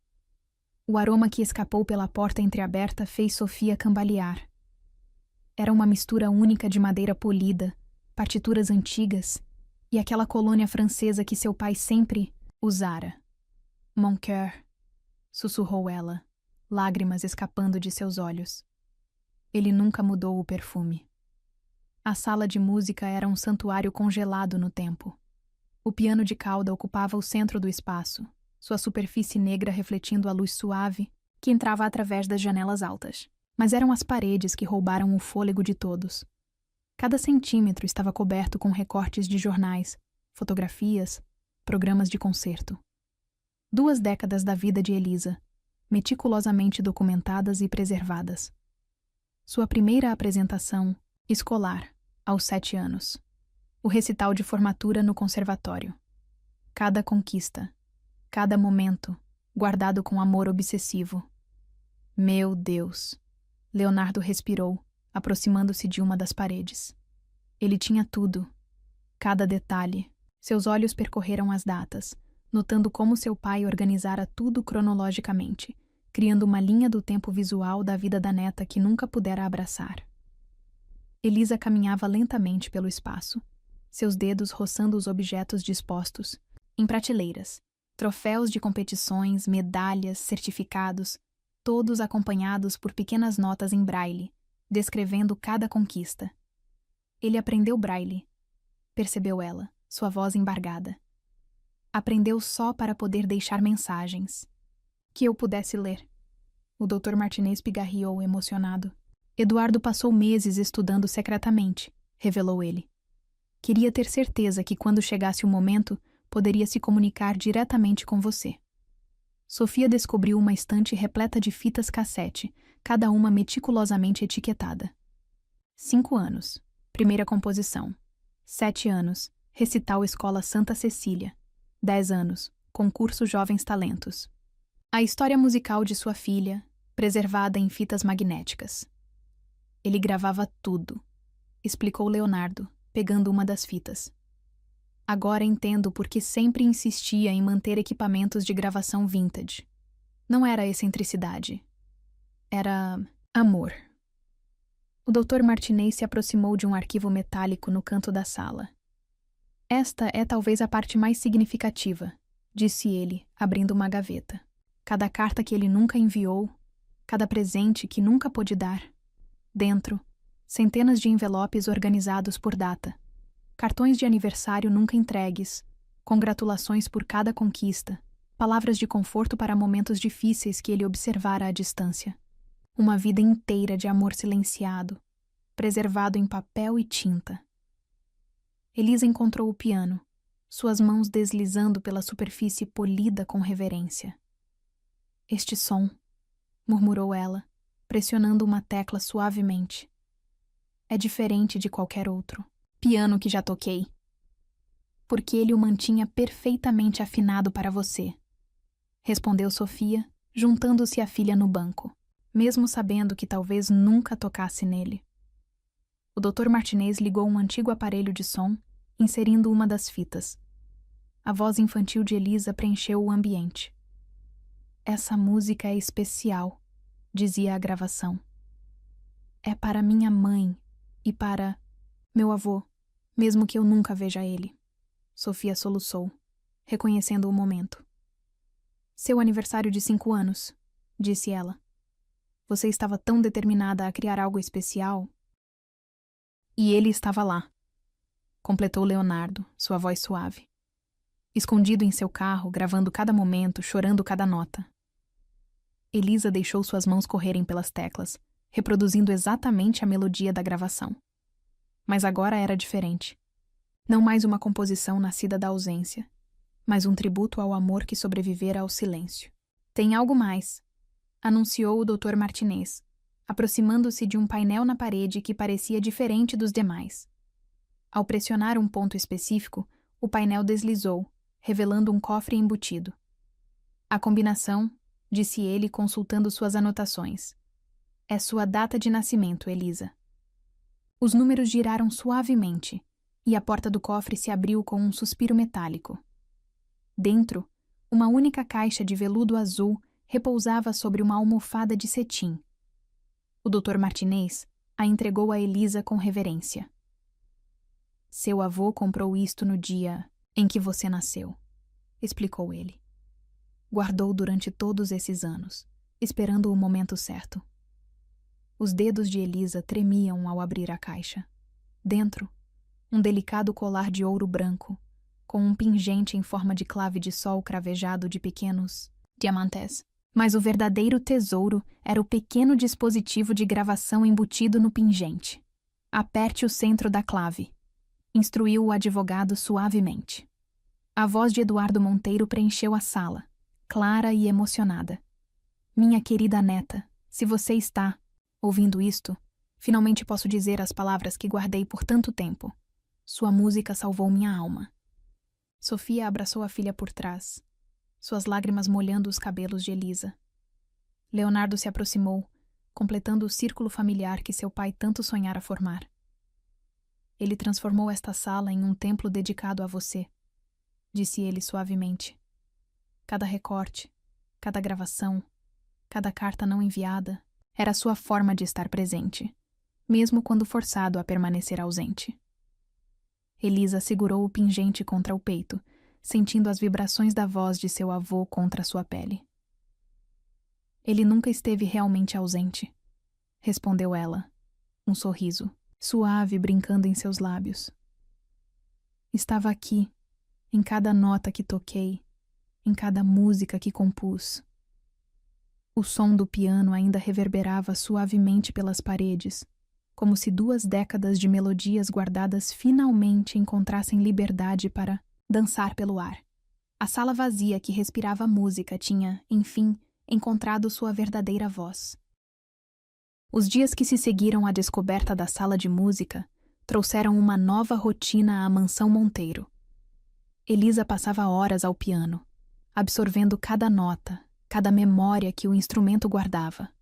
O aroma que escapou pela porta entreaberta fez Sofia cambalear. Era uma mistura única de madeira polida, partituras antigas e aquela colônia francesa que seu pai sempre usara. Mon cœur, sussurrou ela, lágrimas escapando de seus olhos. Ele nunca mudou o perfume. A sala de música era um santuário congelado no tempo. O piano de cauda ocupava o centro do espaço, sua superfície negra refletindo a luz suave que entrava através das janelas altas. Mas eram as paredes que roubaram o fôlego de todos. Cada centímetro estava coberto com recortes de jornais, fotografias, programas de concerto. 2 décadas da vida de Elisa, meticulosamente documentadas e preservadas. Sua primeira apresentação, escolar, aos 7 anos. O recital de formatura no conservatório. Cada conquista, cada momento, guardado com amor obsessivo. Meu Deus! Leonardo respirou, aproximando-se de uma das paredes. Ele tinha tudo, cada detalhe. Seus olhos percorreram as datas, notando como seu pai organizara tudo cronologicamente, criando uma linha do tempo visual da vida da neta que nunca pudera abraçar. Elisa caminhava lentamente pelo espaço, seus dedos roçando os objetos dispostos, em prateleiras, troféus de competições, medalhas, certificados, todos acompanhados por pequenas notas em braille, descrevendo cada conquista. Ele aprendeu braille, percebeu ela, sua voz embargada. Aprendeu só para poder deixar mensagens. Que eu pudesse ler. O Dr. Martinez pigarreou, emocionado. Eduardo passou meses estudando secretamente, revelou ele. Queria ter certeza que quando chegasse o momento, poderia se comunicar diretamente com você. Sofia descobriu uma estante repleta de fitas cassete, cada uma meticulosamente etiquetada. 5 anos, primeira composição. 7 anos, recital Escola Santa Cecília. 10 anos, concurso Jovens Talentos. A história musical de sua filha, preservada em fitas magnéticas. Ele gravava tudo, explicou Leonardo, pegando uma das fitas. Agora entendo por que sempre insistia em manter equipamentos de gravação vintage. Não era excentricidade. Era amor. O Dr. Martinez se aproximou de um arquivo metálico no canto da sala. Esta é talvez a parte mais significativa, disse ele, abrindo uma gaveta. Cada carta que ele nunca enviou, cada presente que nunca pôde dar. Dentro, Centenas de envelopes organizados por data. Cartões de aniversário nunca entregues. Congratulações por cada conquista. Palavras de conforto para momentos difíceis que ele observara à distância. Uma vida inteira de amor silenciado, preservado em papel e tinta. Elisa encontrou o piano, suas mãos deslizando pela superfície polida com reverência. Este som, murmurou ela, pressionando uma tecla suavemente. É diferente de qualquer outro piano que já toquei. Porque ele o mantinha perfeitamente afinado para você, respondeu Sofia, juntando-se à filha no banco, mesmo sabendo que talvez nunca tocasse nele. O Dr. Martinez ligou um antigo aparelho de som, inserindo uma das fitas. A voz infantil de Elisa preencheu o ambiente. Essa música é especial, dizia a gravação. É para minha mãe e para meu avô, mesmo que eu nunca veja ele. Sofia soluçou, reconhecendo o momento. Seu aniversário de 5 anos, disse ela. Você estava tão determinada a criar algo especial. E ele estava lá, completou Leonardo, sua voz suave. Escondido em seu carro, gravando cada momento, chorando cada nota. Elisa deixou suas mãos correrem pelas teclas, reproduzindo exatamente a melodia da gravação. Mas agora era diferente. Não mais uma composição nascida da ausência, mas um tributo ao amor que sobrevivera ao silêncio. Tem algo mais, anunciou o Dr. Martinez, aproximando-se de um painel na parede que parecia diferente dos demais. Ao pressionar um ponto específico, o painel deslizou, revelando um cofre embutido. A combinação, disse ele consultando suas anotações. É sua data de nascimento, Elisa. Os números giraram suavemente, e a porta do cofre se abriu com um suspiro metálico. Dentro, uma única caixa de veludo azul repousava sobre uma almofada de cetim. O Dr. Martinez a entregou a Elisa com reverência. Seu avô comprou isto no dia em que você nasceu, explicou ele. Guardou durante todos esses anos, esperando o momento certo. Os dedos de Elisa tremiam ao abrir a caixa. Dentro, um delicado colar de ouro branco, com um pingente em forma de clave de sol cravejado de pequenos diamantes. Mas o verdadeiro tesouro era o pequeno dispositivo de gravação embutido no pingente. Aperte o centro da clave, instruiu o advogado suavemente. A voz de Eduardo Monteiro preencheu a sala, clara e emocionada. Minha querida neta, se você está ouvindo isto, finalmente posso dizer as palavras que guardei por tanto tempo. Sua música salvou minha alma. Sofia abraçou a filha por trás, suas lágrimas molhando os cabelos de Elisa. Leonardo se aproximou, completando o círculo familiar que seu pai tanto sonhara formar. Ele transformou esta sala em um templo dedicado a você, disse ele suavemente. Cada recorte, cada gravação, cada carta não enviada era sua forma de estar presente, mesmo quando forçado a permanecer ausente. Elisa segurou o pingente contra o peito, sentindo as vibrações da voz de seu avô contra sua pele. Ele nunca esteve realmente ausente, respondeu ela, um sorriso suave brincando em seus lábios. Estava aqui, em cada nota que toquei, em cada música que compus. O som do piano ainda reverberava suavemente pelas paredes, como se 2 décadas de melodias guardadas finalmente encontrassem liberdade para dançar pelo ar. A sala vazia que respirava música tinha, enfim, encontrado sua verdadeira voz. Os dias que se seguiram à descoberta da sala de música trouxeram uma nova rotina à mansão Monteiro. Elisa passava horas ao piano, absorvendo cada nota, cada memória que o instrumento guardava.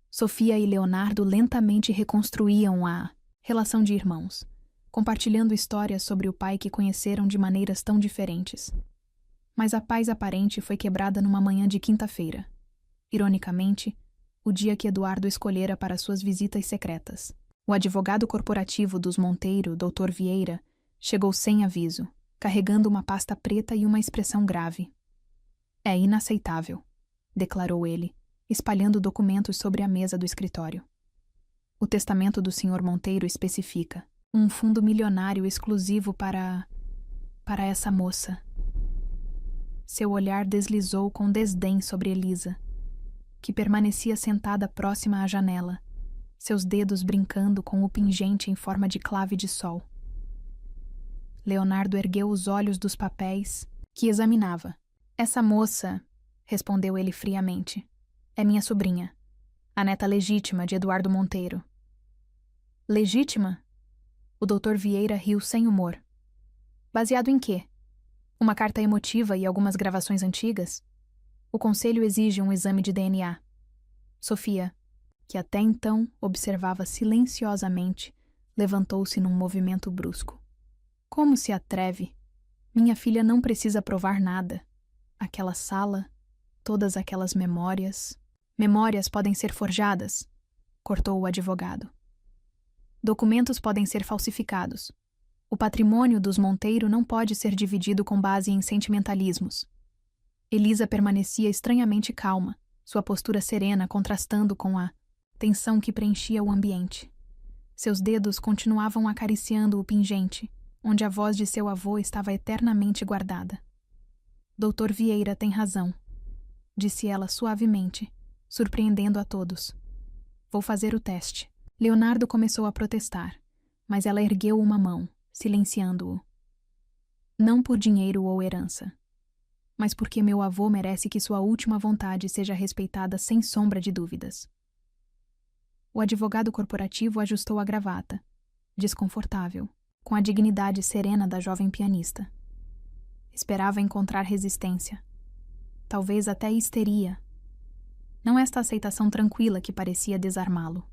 Sofia e Leonardo lentamente reconstruíam a relação de irmãos, compartilhando histórias sobre o pai que conheceram de maneiras tão diferentes. Mas a paz aparente foi quebrada numa manhã de quinta-feira. Ironicamente, o dia que Eduardo escolhera para suas visitas secretas. O advogado corporativo dos Monteiro, Dr. Vieira, chegou sem aviso, carregando uma pasta preta e uma expressão grave. É inaceitável, declarou ele, espalhando documentos sobre a mesa do escritório. O testamento do Sr. Monteiro especifica um fundo milionário exclusivo para essa moça. Seu olhar deslizou com desdém sobre Elisa, que permanecia sentada próxima à janela, seus dedos brincando com o pingente em forma de clave de sol. Leonardo ergueu os olhos dos papéis que examinava. Essa moça, respondeu ele friamente, é minha sobrinha, a neta legítima de Eduardo Monteiro. Legítima? O Dr. Vieira riu sem humor. Baseado em quê? Uma carta emotiva e algumas gravações antigas? O conselho exige um exame de DNA. Sofia, que até então observava silenciosamente, levantou-se num movimento brusco. Como se atreve? Minha filha não precisa provar nada. Aquela sala, todas aquelas memórias... Memórias podem ser forjadas, cortou o advogado. Documentos podem ser falsificados. O patrimônio dos Monteiro não pode ser dividido com base em sentimentalismos. Elisa permanecia estranhamente calma, sua postura serena contrastando com a tensão que preenchia o ambiente. Seus dedos continuavam acariciando o pingente, onde a voz de seu avô estava eternamente guardada. Dr. Vieira tem razão, disse ela suavemente, surpreendendo a todos. Vou fazer o teste. Leonardo começou a protestar, mas ela ergueu uma mão, silenciando-o. Não por dinheiro ou herança, mas porque meu avô merece que sua última vontade seja respeitada sem sombra de dúvidas. O advogado corporativo ajustou a gravata, desconfortável, com a dignidade serena da jovem pianista. Esperava encontrar resistência, talvez até histeria. Não esta aceitação tranquila que parecia desarmá-lo.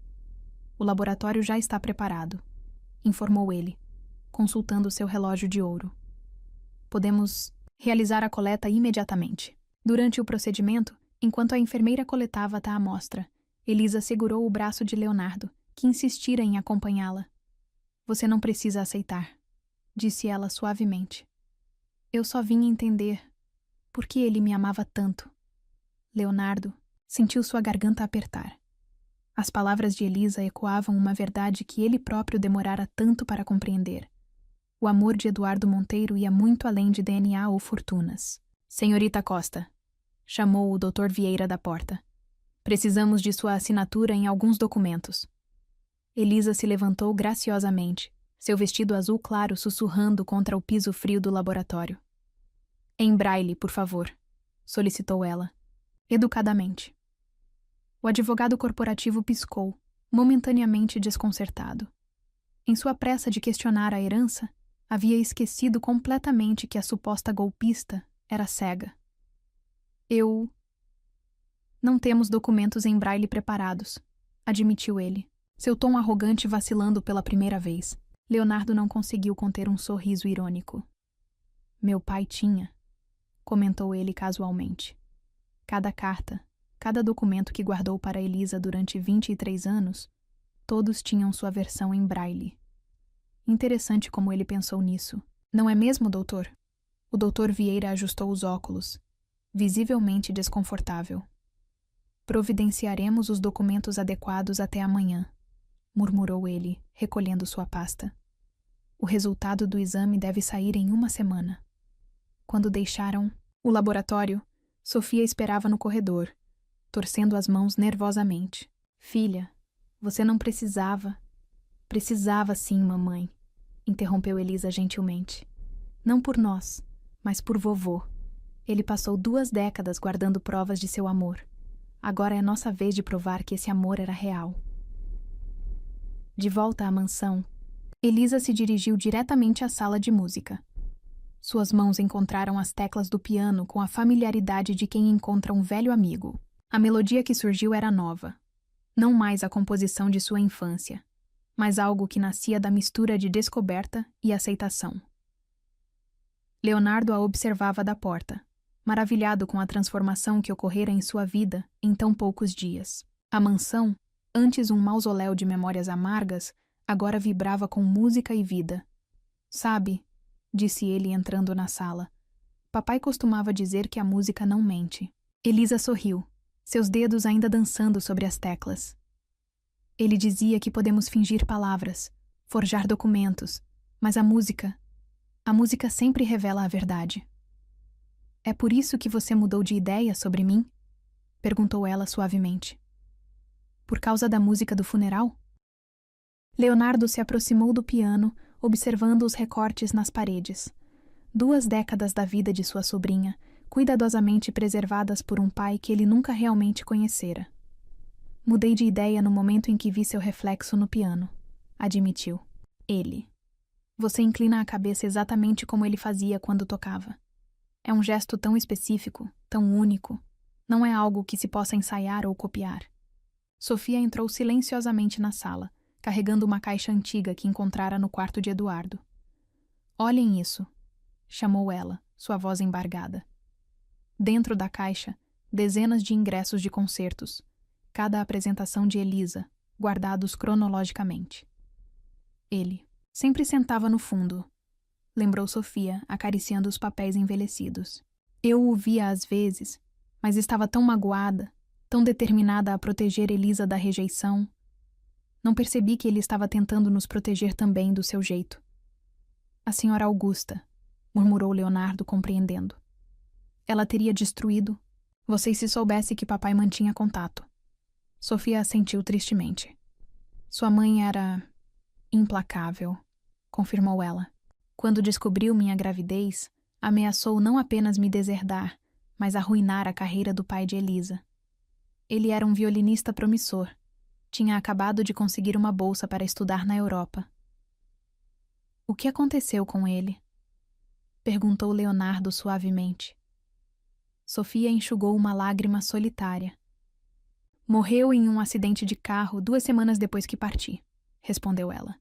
O laboratório já está preparado, informou ele, consultando seu relógio de ouro. Podemos realizar a coleta imediatamente. Durante o procedimento, enquanto a enfermeira coletava a amostra, Elisa segurou o braço de Leonardo, que insistira em acompanhá-la. Você não precisa aceitar, disse ela suavemente. Eu só vim entender por que ele me amava tanto. Leonardo sentiu sua garganta apertar. As palavras de Elisa ecoavam uma verdade que ele próprio demorara tanto para compreender. O amor de Eduardo Monteiro ia muito além de DNA ou fortunas. Senhorita Costa, chamou o Dr. Vieira da porta. Precisamos de sua assinatura em alguns documentos. Elisa se levantou graciosamente, seu vestido azul claro sussurrando contra o piso frio do laboratório. Em braille, por favor, solicitou ela, educadamente. O advogado corporativo piscou, momentaneamente desconcertado. Em sua pressa de questionar a herança, havia esquecido completamente que a suposta golpista era cega. Não temos documentos em braille preparados, admitiu ele, seu tom arrogante vacilando pela primeira vez. Leonardo não conseguiu conter um sorriso irônico. Meu pai tinha, comentou ele casualmente. Cada carta, cada documento que guardou para Elisa durante 23 anos, todos tinham sua versão em braille. Interessante como ele pensou nisso. Não é mesmo, doutor? O doutor Vieira ajustou os óculos, visivelmente desconfortável. Providenciaremos os documentos adequados até amanhã, murmurou ele, recolhendo sua pasta. O resultado do exame deve sair em 1 semana. Quando deixaram o laboratório, Sofia esperava no corredor, torcendo as mãos nervosamente. Filha, você não precisava. Precisava sim, mamãe, interrompeu Elisa gentilmente. Não por nós, mas por vovô. Ele passou 2 décadas guardando provas de seu amor. Agora é nossa vez de provar que esse amor era real. De volta à mansão, Elisa se dirigiu diretamente à sala de música. Suas mãos encontraram as teclas do piano com a familiaridade de quem encontra um velho amigo. A melodia que surgiu era nova. Não mais a composição de sua infância, mas algo que nascia da mistura de descoberta e aceitação. Leonardo a observava da porta, maravilhado com a transformação que ocorrera em sua vida em tão poucos dias. A mansão, antes um mausoléu de memórias amargas, agora vibrava com música e vida. Sabe, disse ele entrando na sala, papai costumava dizer que a música não mente. Elisa sorriu, seus dedos ainda dançando sobre as teclas. Ele dizia que podemos fingir palavras, forjar documentos, mas a música sempre revela a verdade. É por isso que você mudou de ideia sobre mim? Perguntou ela suavemente. Por causa da música do funeral? Leonardo se aproximou do piano, observando os recortes nas paredes. 2 décadas da vida de sua sobrinha, cuidadosamente preservadas por um pai que ele nunca realmente conhecera. Mudei de ideia no momento em que vi seu reflexo no piano, admitiu. Ele. Você inclina a cabeça exatamente como ele fazia quando tocava. É um gesto tão específico, tão único. Não é algo que se possa ensaiar ou copiar. Sofia entrou silenciosamente na sala, carregando uma caixa antiga que encontrara no quarto de Eduardo. Olhem isso, chamou ela, sua voz embargada. Dentro da caixa, dezenas de ingressos de concertos, cada apresentação de Elisa, guardados cronologicamente. Ele sempre sentava no fundo, lembrou Sofia, acariciando os papéis envelhecidos. Eu o via às vezes, mas estava tão magoada, tão determinada a proteger Elisa da rejeição. Não percebi que ele estava tentando nos proteger também do seu jeito. A senhora Augusta, murmurou Leonardo, compreendendo. Ela teria destruído. Vocês se soubesse que papai mantinha contato. Sofia assentiu tristemente. Sua mãe era implacável, confirmou ela. Quando descobriu minha gravidez, ameaçou não apenas me deserdar, mas arruinar a carreira do pai de Elisa. Ele era um violinista promissor. Tinha acabado de conseguir uma bolsa para estudar na Europa. O que aconteceu com ele? Perguntou Leonardo suavemente. Sofia enxugou uma lágrima solitária. Morreu em um acidente de carro 2 semanas depois que parti, respondeu ela.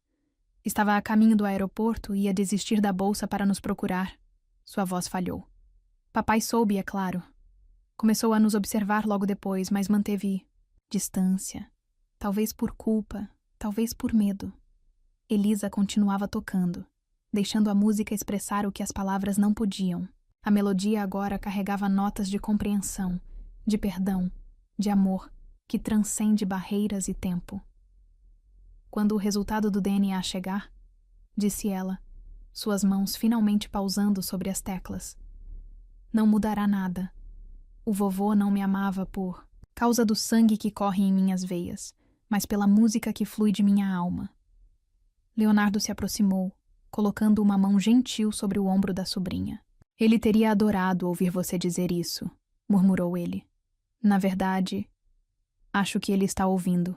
Estava a caminho do aeroporto e ia desistir da bolsa para nos procurar. Sua voz falhou. Papai soube, é claro. Começou a nos observar logo depois, mas manteve distância. Talvez por culpa, talvez por medo. Elisa continuava tocando, deixando a música expressar o que as palavras não podiam. A melodia agora carregava notas de compreensão, de perdão, de amor, que transcende barreiras e tempo. Quando o resultado do DNA chegar, disse ela, suas mãos finalmente pausando sobre as teclas. Não mudará nada. O vovô não me amava por causa do sangue que corre em minhas veias, mas pela música que flui de minha alma. Leonardo se aproximou, colocando uma mão gentil sobre o ombro da sobrinha. Ele teria adorado ouvir você dizer isso, murmurou ele. Na verdade, acho que ele está ouvindo.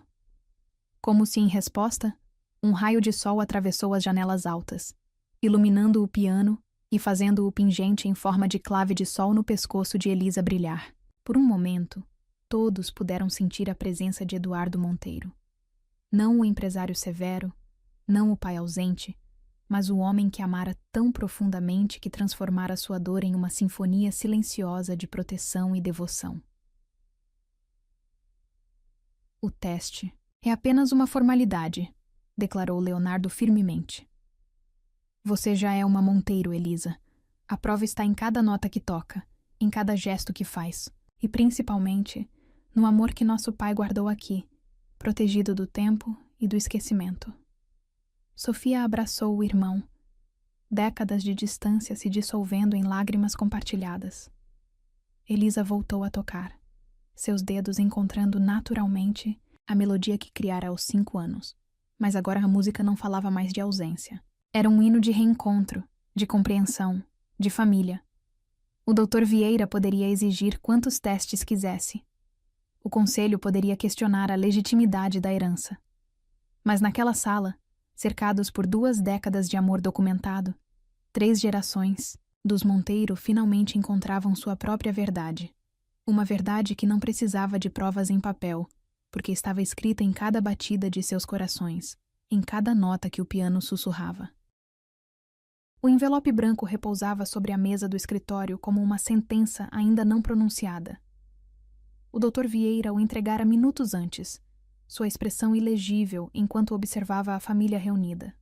Como se em resposta, um raio de sol atravessou as janelas altas, iluminando o piano e fazendo o pingente em forma de clave de sol no pescoço de Elisa brilhar. Por um momento, todos puderam sentir a presença de Eduardo Monteiro. Não o empresário severo, não o pai ausente, mas o homem que amara tão profundamente que transformara sua dor em uma sinfonia silenciosa de proteção e devoção. O teste é apenas uma formalidade, declarou Leonardo firmemente. Você já é uma Monteiro, Elisa. A prova está em cada nota que toca, em cada gesto que faz, e principalmente no amor que nosso pai guardou aqui, protegido do tempo e do esquecimento. Sofia abraçou o irmão, décadas de distância se dissolvendo em lágrimas compartilhadas. Elisa voltou a tocar, seus dedos encontrando naturalmente a melodia que criara aos 5 anos. Mas agora a música não falava mais de ausência. Era um hino de reencontro, de compreensão, de família. O Dr. Vieira poderia exigir quantos testes quisesse. O conselho poderia questionar a legitimidade da herança. Mas naquela sala, cercados por 2 décadas de amor documentado, 3 gerações, dos Monteiro finalmente encontravam sua própria verdade. Uma verdade que não precisava de provas em papel, porque estava escrita em cada batida de seus corações, em cada nota que o piano sussurrava. O envelope branco repousava sobre a mesa do escritório como uma sentença ainda não pronunciada. O Dr. Vieira o entregara minutos antes, sua expressão ilegível enquanto observava a família reunida.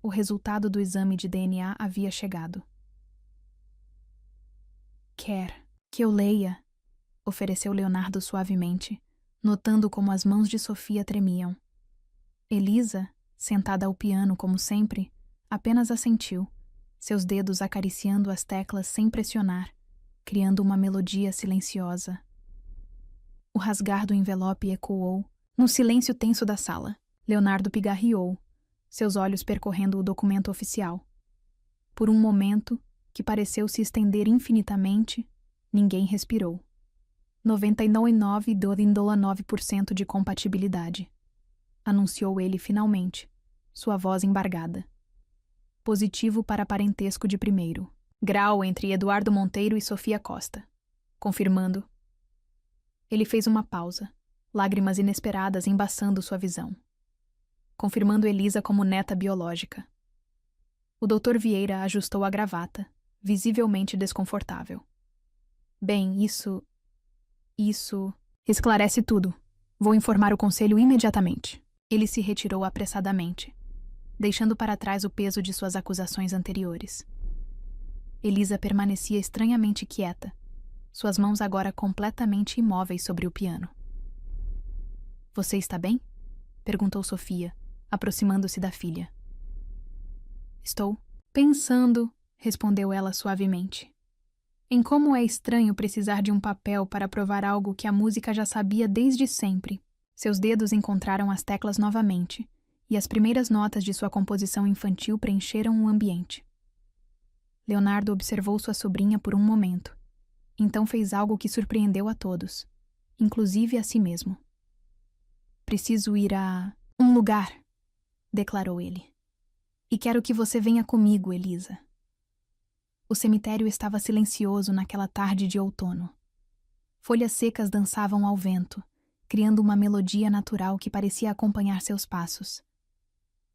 O resultado do exame de DNA havia chegado. Quer que eu leia? Ofereceu Leonardo suavemente, notando como as mãos de Sofia tremiam. Elisa, sentada ao piano como sempre, apenas assentiu, seus dedos acariciando as teclas sem pressionar, criando uma melodia silenciosa. O rasgar do envelope ecoou no silêncio tenso da sala. Leonardo pigarreou, seus olhos percorrendo o documento oficial. Por um momento, que pareceu se estender infinitamente, ninguém respirou. 99,9% de compatibilidade, anunciou ele finalmente, sua voz embargada. Positivo para parentesco de primeiro. Grau entre Eduardo Monteiro e Sofia Costa. Confirmando. Ele fez uma pausa, lágrimas inesperadas embaçando sua visão. Confirmando Elisa como neta biológica. O Dr. Vieira ajustou a gravata, visivelmente desconfortável. Bem, isso esclarece tudo. Vou informar o conselho imediatamente. Ele se retirou apressadamente, deixando para trás o peso de suas acusações anteriores. Elisa permanecia estranhamente quieta, suas mãos agora completamente imóveis sobre o piano. Você está bem? Perguntou Sofia, aproximando-se da filha. Estou pensando, respondeu ela suavemente, em como é estranho precisar de um papel para provar algo que a música já sabia desde sempre. Seus dedos encontraram as teclas novamente, e as primeiras notas de sua composição infantil preencheram o ambiente. Leonardo observou sua sobrinha por um momento. Então fez algo que surpreendeu a todos, inclusive a si mesmo. Preciso ir a um lugar, declarou ele. E quero que você venha comigo, Elisa. O cemitério estava silencioso naquela tarde de outono. Folhas secas dançavam ao vento, criando uma melodia natural que parecia acompanhar seus passos.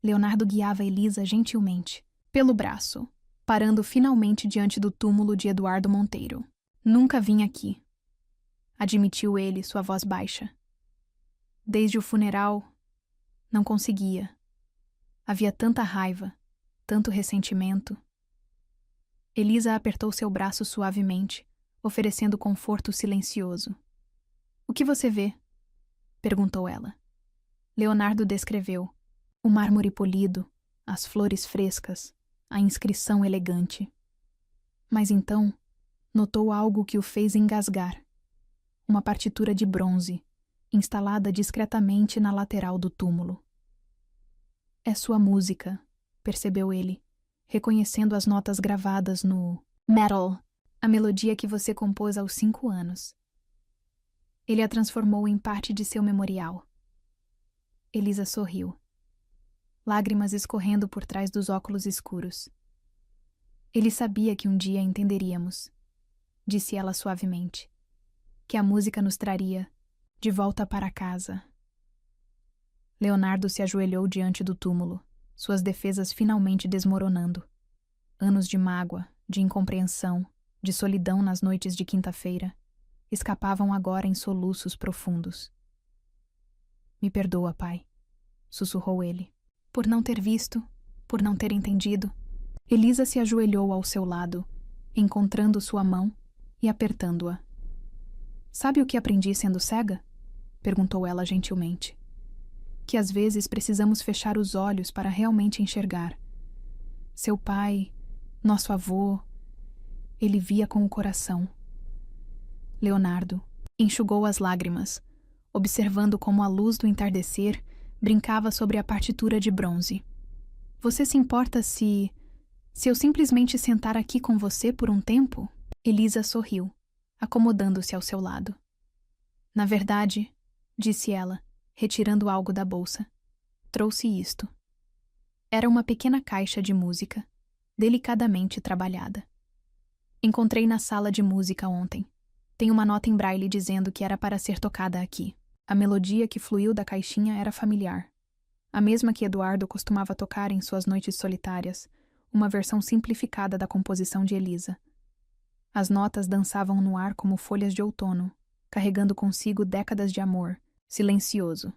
Leonardo guiava Elisa gentilmente, pelo braço, parando finalmente diante do túmulo de Eduardo Monteiro. Nunca vim aqui, admitiu ele, sua voz baixa. Desde o funeral, não conseguia. Havia tanta raiva, tanto ressentimento. Elisa apertou seu braço suavemente, oferecendo conforto silencioso. O que você vê? Perguntou ela. Leonardo descreveu. O mármore polido, as flores frescas, a inscrição elegante. Mas então, notou algo que o fez engasgar. Uma partitura de bronze, instalada discretamente na lateral do túmulo. É sua música, percebeu ele, reconhecendo as notas gravadas no metal, a melodia que você compôs aos 5 anos. Ele a transformou em parte de seu memorial. Elisa sorriu, lágrimas escorrendo por trás dos óculos escuros. Ele sabia que um dia entenderíamos, disse ela suavemente, que a música nos traria de volta para casa. Leonardo se ajoelhou diante do túmulo, suas defesas finalmente desmoronando. Anos de mágoa, de incompreensão, de solidão nas noites de quinta-feira, escapavam agora em soluços profundos. Me perdoa, pai, sussurrou ele, por não ter visto, por não ter entendido. Elisa se ajoelhou ao seu lado, encontrando sua mão e apertando-a. Sabe o que aprendi sendo cega? Perguntou ela gentilmente. Que às vezes precisamos fechar os olhos para realmente enxergar. Seu pai, nosso avô, ele via com o coração. Leonardo enxugou as lágrimas, observando como a luz do entardecer brincava sobre a partitura de bronze. Você se importa se eu simplesmente sentar aqui com você por um tempo? Elisa sorriu, acomodando-se ao seu lado. Na verdade, disse ela, retirando algo da bolsa, trouxe isto. Era uma pequena caixa de música, delicadamente trabalhada. Encontrei na sala de música ontem. Tem uma nota em braille dizendo que era para ser tocada aqui. A melodia que fluiu da caixinha era familiar. A mesma que Eduardo costumava tocar em suas noites solitárias, uma versão simplificada da composição de Elisa. As notas dançavam no ar como folhas de outono, carregando consigo décadas de amor, silencioso.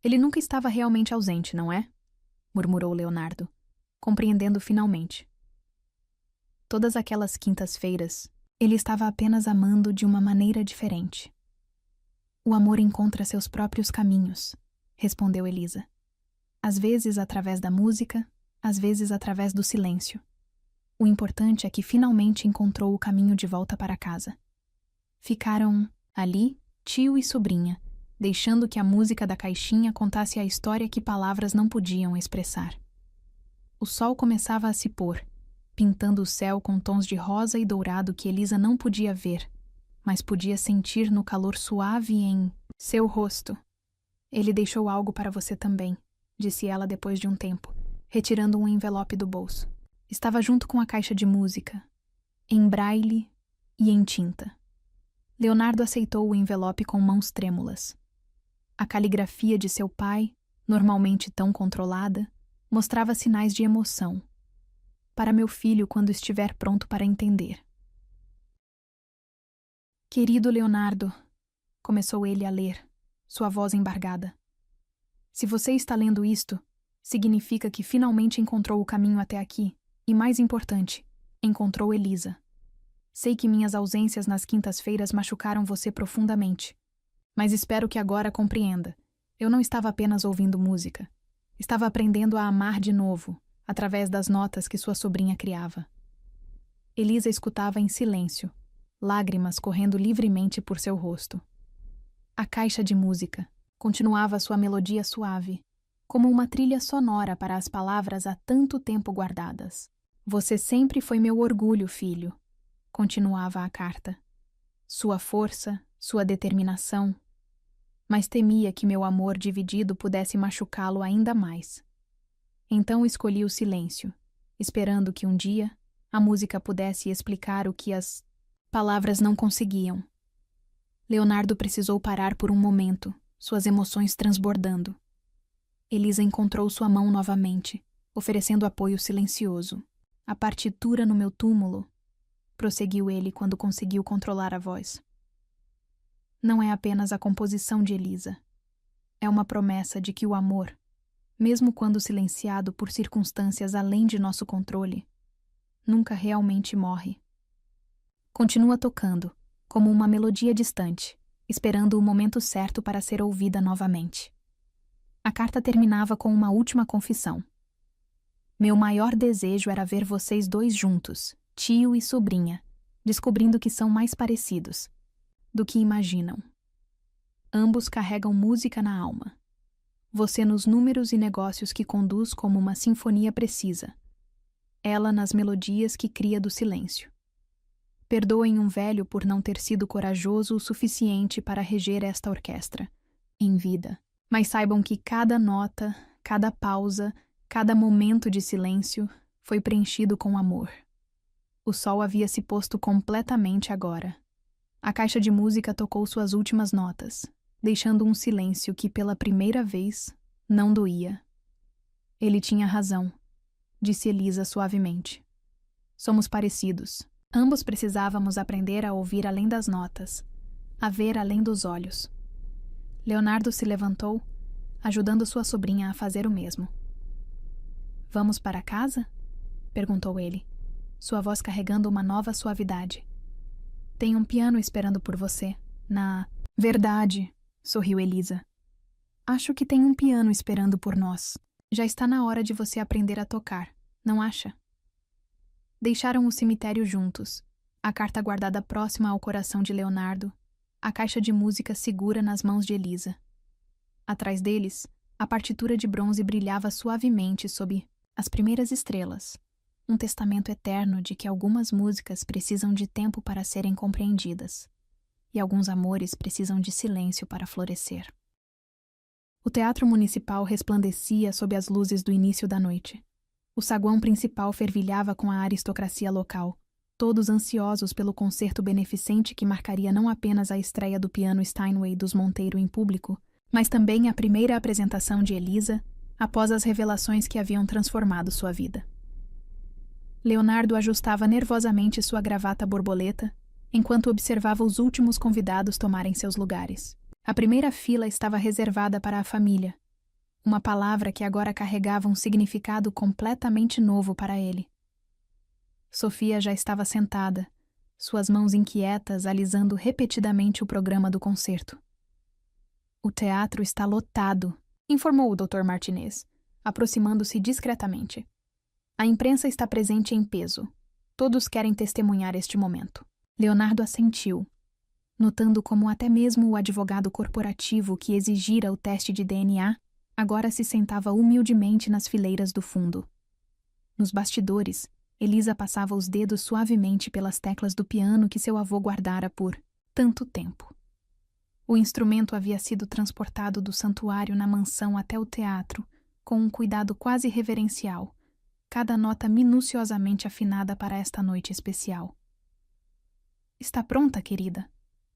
Ele nunca estava realmente ausente, não é? Murmurou Leonardo, compreendendo finalmente. Todas aquelas quintas-feiras, ele estava apenas amando de uma maneira diferente. O amor encontra seus próprios caminhos, respondeu Elisa. Às vezes através da música, às vezes através do silêncio. O importante é que finalmente encontrou o caminho de volta para casa. Ficaram ali, tio e sobrinha, deixando que a música da caixinha contasse a história que palavras não podiam expressar. O sol começava a se pôr, pintando o céu com tons de rosa e dourado que Elisa não podia ver, mas podia sentir no calor suave em seu rosto. Ele deixou algo para você também, disse ela depois de um tempo, retirando um envelope do bolso. Estava junto com a caixa de música, em braille e em tinta. Leonardo aceitou o envelope com mãos trêmulas. A caligrafia de seu pai, normalmente tão controlada, mostrava sinais de emoção. Para meu filho quando estiver pronto para entender. Querido Leonardo, começou ele a ler, sua voz embargada. Se você está lendo isto, significa que finalmente encontrou o caminho até aqui, e mais importante, encontrou Elisa. Sei que minhas ausências nas quintas-feiras machucaram você profundamente, mas espero que agora compreenda. Eu não estava apenas ouvindo música. Estava aprendendo a amar de novo, através das notas que sua sobrinha criava. Elisa escutava em silêncio, lágrimas correndo livremente por seu rosto. A caixa de música continuava sua melodia suave, como uma trilha sonora para as palavras há tanto tempo guardadas. Você sempre foi meu orgulho, filho, continuava a carta. Sua força, sua determinação. Mas temia que meu amor dividido pudesse machucá-lo ainda mais. Então escolhi o silêncio, esperando que um dia a música pudesse explicar o que as palavras não conseguiam. Leonardo precisou parar por um momento, suas emoções transbordando. Elisa encontrou sua mão novamente, oferecendo apoio silencioso. A partitura no meu túmulo, prosseguiu ele quando conseguiu controlar a voz. Não é apenas a composição de Elisa. É uma promessa de que o amor, mesmo quando silenciado por circunstâncias além de nosso controle, nunca realmente morre. Continua tocando, como uma melodia distante, esperando o momento certo para ser ouvida novamente. A carta terminava com uma última confissão. Meu maior desejo era ver vocês dois juntos, tio e sobrinha, descobrindo que são mais parecidos do que imaginam. Ambos carregam música na alma. Você nos números e negócios que conduz como uma sinfonia precisa. Ela nas melodias que cria do silêncio. Perdoem um velho por não ter sido corajoso o suficiente para reger esta orquestra, em vida. Mas saibam que cada nota, cada pausa, cada momento de silêncio foi preenchido com amor. O sol havia se posto completamente agora. A caixa de música tocou suas últimas notas, deixando um silêncio que, pela primeira vez, não doía. Ele tinha razão, disse Elisa suavemente. Somos parecidos. Ambos precisávamos aprender a ouvir além das notas, a ver além dos olhos. Leonardo se levantou, ajudando sua sobrinha a fazer o mesmo. Vamos para casa? Perguntou ele, sua voz carregando uma nova suavidade. Tem um piano esperando por você. Na verdade, sorriu Elisa. Acho que tem um piano esperando por nós. Já está na hora de você aprender a tocar, não acha? Deixaram o cemitério juntos, a carta guardada próxima ao coração de Leonardo, a caixa de música segura nas mãos de Elisa. Atrás deles, a partitura de bronze brilhava suavemente sob as primeiras estrelas, um testamento eterno de que algumas músicas precisam de tempo para serem compreendidas, e alguns amores precisam de silêncio para florescer. O teatro municipal resplandecia sob as luzes do início da noite. O saguão principal fervilhava com a aristocracia local, todos ansiosos pelo concerto beneficente que marcaria não apenas a estreia do piano Steinway dos Monteiro em público, mas também a primeira apresentação de Elisa após as revelações que haviam transformado sua vida. Leonardo ajustava nervosamente sua gravata borboleta, enquanto observava os últimos convidados tomarem seus lugares. A primeira fila estava reservada para a família, uma palavra que agora carregava um significado completamente novo para ele. Sofia já estava sentada, suas mãos inquietas alisando repetidamente o programa do concerto. O teatro está lotado, informou o Dr. Martinez, aproximando-se discretamente. A imprensa está presente em peso. Todos querem testemunhar este momento. Leonardo assentiu, notando como até mesmo o advogado corporativo que exigira o teste de DNA agora se sentava humildemente nas fileiras do fundo. Nos bastidores, Elisa passava os dedos suavemente pelas teclas do piano que seu avô guardara por tanto tempo. O instrumento havia sido transportado do santuário na mansão até o teatro, com um cuidado quase reverencial, cada nota minuciosamente afinada para esta noite especial. "Está pronta, querida?"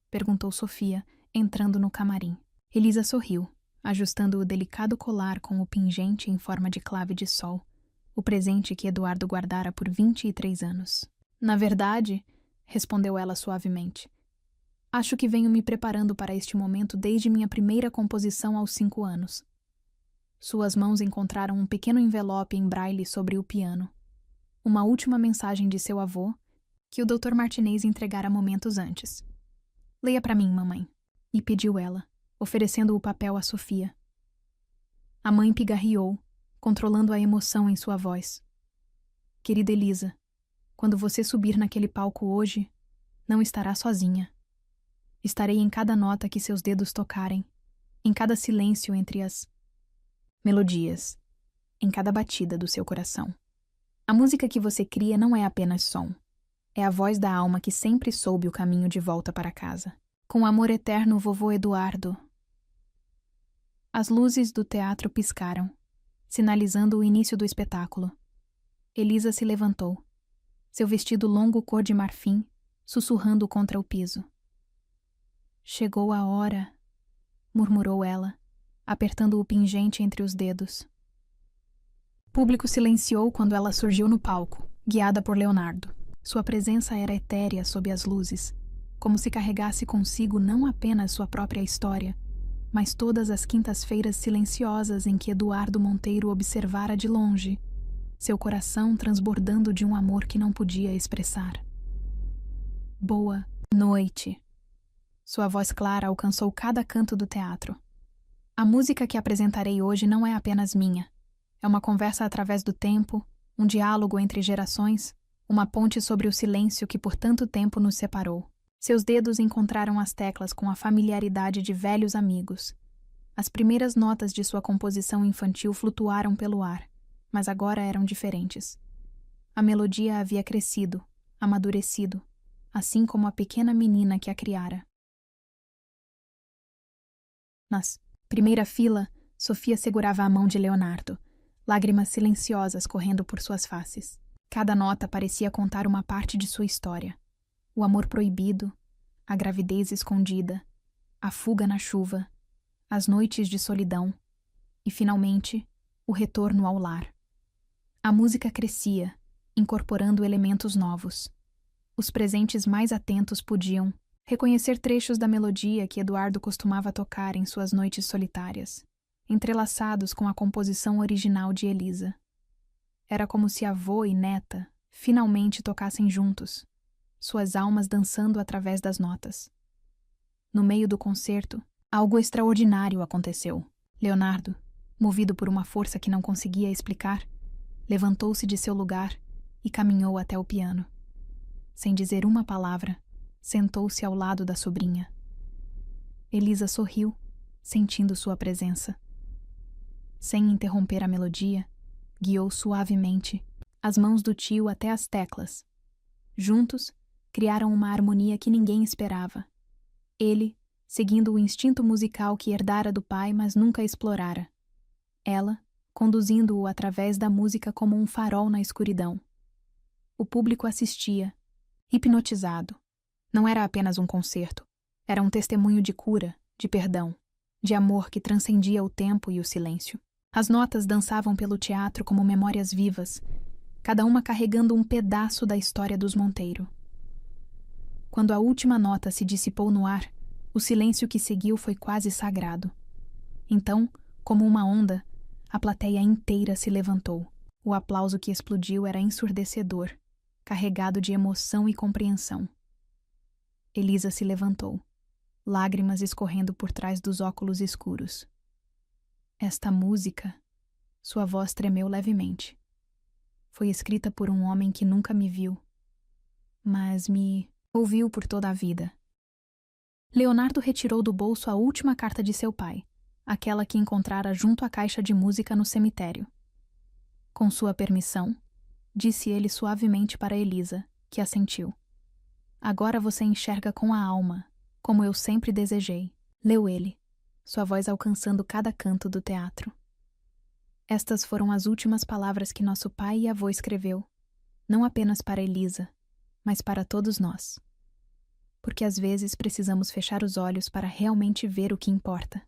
perguntou Sofia, entrando no camarim. Elisa sorriu, ajustando o delicado colar com o pingente em forma de clave de sol, o presente que Eduardo guardara por 23 anos. "Na verdade", respondeu ela suavemente, "acho que venho me preparando para este momento desde minha primeira composição aos 5 anos." Suas mãos encontraram um pequeno envelope em braille sobre o piano. Uma última mensagem de seu avô, que o Dr. Martinez entregara momentos antes. "Leia para mim, mamãe", e pediu ela, oferecendo o papel a Sofia. A mãe pigarreou, controlando a emoção em sua voz. "Querida Elisa, quando você subir naquele palco hoje, não estará sozinha. Estarei em cada nota que seus dedos tocarem, em cada silêncio entre as melodias, em cada batida do seu coração. A música que você cria não é apenas som. É a voz da alma que sempre soube o caminho de volta para casa. Com amor eterno, vovô Eduardo." As luzes do teatro piscaram, sinalizando o início do espetáculo. Elisa se levantou, seu vestido longo cor de marfim, sussurrando contra o piso. "Chegou a hora", murmurou ela, apertando o pingente entre os dedos. O público silenciou quando ela surgiu no palco, guiada por Leonardo. Sua presença era etérea sob as luzes, como se carregasse consigo não apenas sua própria história, mas todas as quintas-feiras silenciosas em que Eduardo Monteiro observara de longe, seu coração transbordando de um amor que não podia expressar. "Boa noite." Sua voz clara alcançou cada canto do teatro. "A música que apresentarei hoje não é apenas minha. É uma conversa através do tempo, um diálogo entre gerações, uma ponte sobre o silêncio que por tanto tempo nos separou." Seus dedos encontraram as teclas com a familiaridade de velhos amigos. As primeiras notas de sua composição infantil flutuaram pelo ar, mas agora eram diferentes. A melodia havia crescido, amadurecido, assim como a pequena menina que a criara. Na primeira fila, Sofia segurava a mão de Leonardo, lágrimas silenciosas correndo por suas faces. Cada nota parecia contar uma parte de sua história. O amor proibido, a gravidez escondida, a fuga na chuva, as noites de solidão e, finalmente, o retorno ao lar. A música crescia, incorporando elementos novos. Os presentes mais atentos podiam reconhecer trechos da melodia que Eduardo costumava tocar em suas noites solitárias, entrelaçados com a composição original de Elisa. Era como se avô e neta finalmente tocassem juntos, suas almas dançando através das notas. No meio do concerto, algo extraordinário aconteceu. Leonardo, movido por uma força que não conseguia explicar, levantou-se de seu lugar e caminhou até o piano. Sem dizer uma palavra, sentou-se ao lado da sobrinha. Elisa sorriu, sentindo sua presença. Sem interromper a melodia, guiou suavemente as mãos do tio até as teclas. Juntos, criaram uma harmonia que ninguém esperava. Ele, seguindo o instinto musical que herdara do pai, mas nunca explorara. Ela, conduzindo-o através da música como um farol na escuridão. O público assistia, hipnotizado. Não era apenas um concerto. Era um testemunho de cura, de perdão, de amor que transcendia o tempo e o silêncio. As notas dançavam pelo teatro como memórias vivas, cada uma carregando um pedaço da história dos Monteiro. Quando a última nota se dissipou no ar, o silêncio que seguiu foi quase sagrado. Então, como uma onda, a plateia inteira se levantou. O aplauso que explodiu era ensurdecedor, carregado de emoção e compreensão. Elisa se levantou, lágrimas escorrendo por trás dos óculos escuros. Esta música, sua voz tremeu levemente. Foi escrita por um homem que nunca me viu, mas me ouviu por toda a vida. Leonardo retirou do bolso a última carta de seu pai, aquela que encontrara junto à caixa de música no cemitério. Com sua permissão, disse ele suavemente para Elisa, que assentiu. Agora você enxerga com a alma, como eu sempre desejei. Leu ele, sua voz alcançando cada canto do teatro. Estas foram as últimas palavras que nosso pai e avô escreveu, não apenas para Elisa, mas para todos nós. Porque às vezes precisamos fechar os olhos para realmente ver o que importa.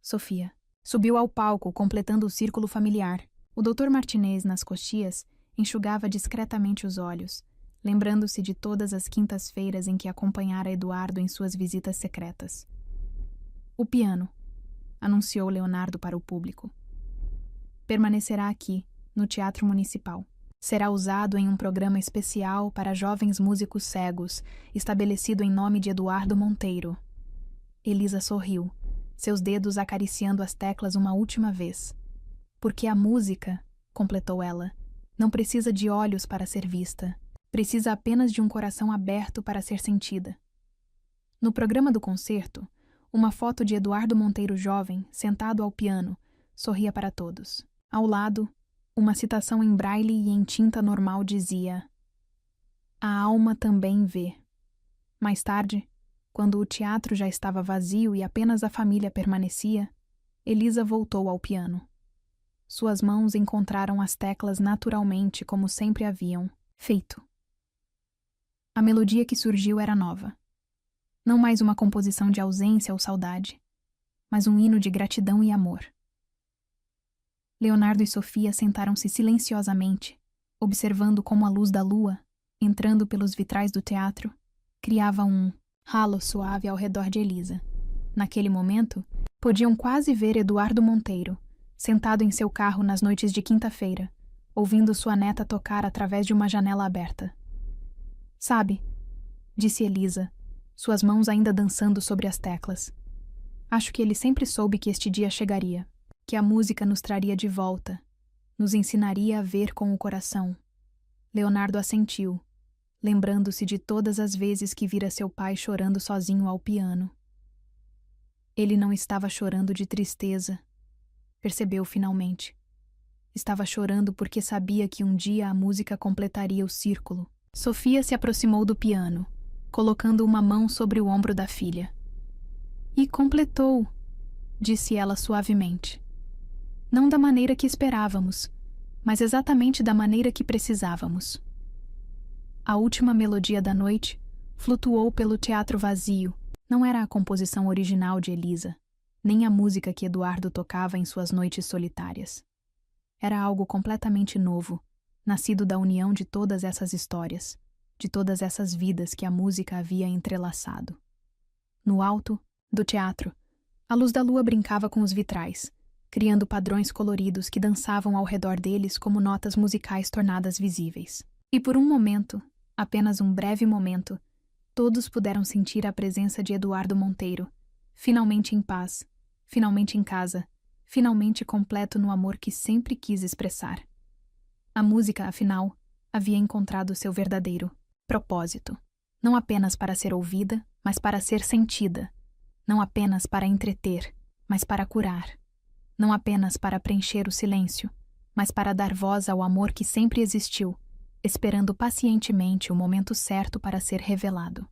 Sofia subiu ao palco, completando o círculo familiar. O Dr. Martinez, nas coxias, enxugava discretamente os olhos, lembrando-se de todas as quintas-feiras em que acompanhara Eduardo em suas visitas secretas. O piano, anunciou Leonardo para o público. Permanecerá aqui, no Teatro Municipal. Será usado em um programa especial para jovens músicos cegos, estabelecido em nome de Eduardo Monteiro. Elisa sorriu, seus dedos acariciando as teclas uma última vez. Porque a música, completou ela, não precisa de olhos para ser vista. Precisa apenas de um coração aberto para ser sentida. No programa do concerto, uma foto de Eduardo Monteiro jovem, sentado ao piano, sorria para todos. Ao lado, uma citação em braille e em tinta normal dizia: A alma também vê. Mais tarde, quando o teatro já estava vazio e apenas a família permanecia, Elisa voltou ao piano. Suas mãos encontraram as teclas naturalmente como sempre haviam feito. A melodia que surgiu era nova. Não mais uma composição de ausência ou saudade, mas um hino de gratidão e amor. Leonardo e Sofia sentaram-se silenciosamente, observando como a luz da lua, entrando pelos vitrais do teatro, criava um halo suave ao redor de Elisa. Naquele momento, podiam quase ver Eduardo Monteiro, sentado em seu carro nas noites de quinta-feira, ouvindo sua neta tocar através de uma janela aberta. Sabe, disse Elisa, suas mãos ainda dançando sobre as teclas. Acho que ele sempre soube que este dia chegaria, que a música nos traria de volta, nos ensinaria a ver com o coração. Leonardo assentiu, lembrando-se de todas as vezes que vira seu pai chorando sozinho ao piano. Ele não estava chorando de tristeza, percebeu finalmente. Estava chorando porque sabia que um dia a música completaria o círculo. Sofia se aproximou do piano, colocando uma mão sobre o ombro da filha. E completou, disse ela suavemente. Não da maneira que esperávamos, mas exatamente da maneira que precisávamos. A última melodia da noite flutuou pelo teatro vazio. Não era a composição original de Elisa, nem a música que Eduardo tocava em suas noites solitárias. Era algo completamente novo, nascido da união de todas essas histórias, de todas essas vidas que a música havia entrelaçado. No alto do teatro, a luz da lua brincava com os vitrais, criando padrões coloridos que dançavam ao redor deles como notas musicais tornadas visíveis. E por um momento, apenas um breve momento, todos puderam sentir a presença de Eduardo Monteiro, finalmente em paz, finalmente em casa, finalmente completo no amor que sempre quis expressar. A música, afinal, havia encontrado seu verdadeiro propósito, não apenas para ser ouvida, mas para ser sentida, não apenas para entreter, mas para curar. Não apenas para preencher o silêncio, mas para dar voz ao amor que sempre existiu, esperando pacientemente o momento certo para ser revelado.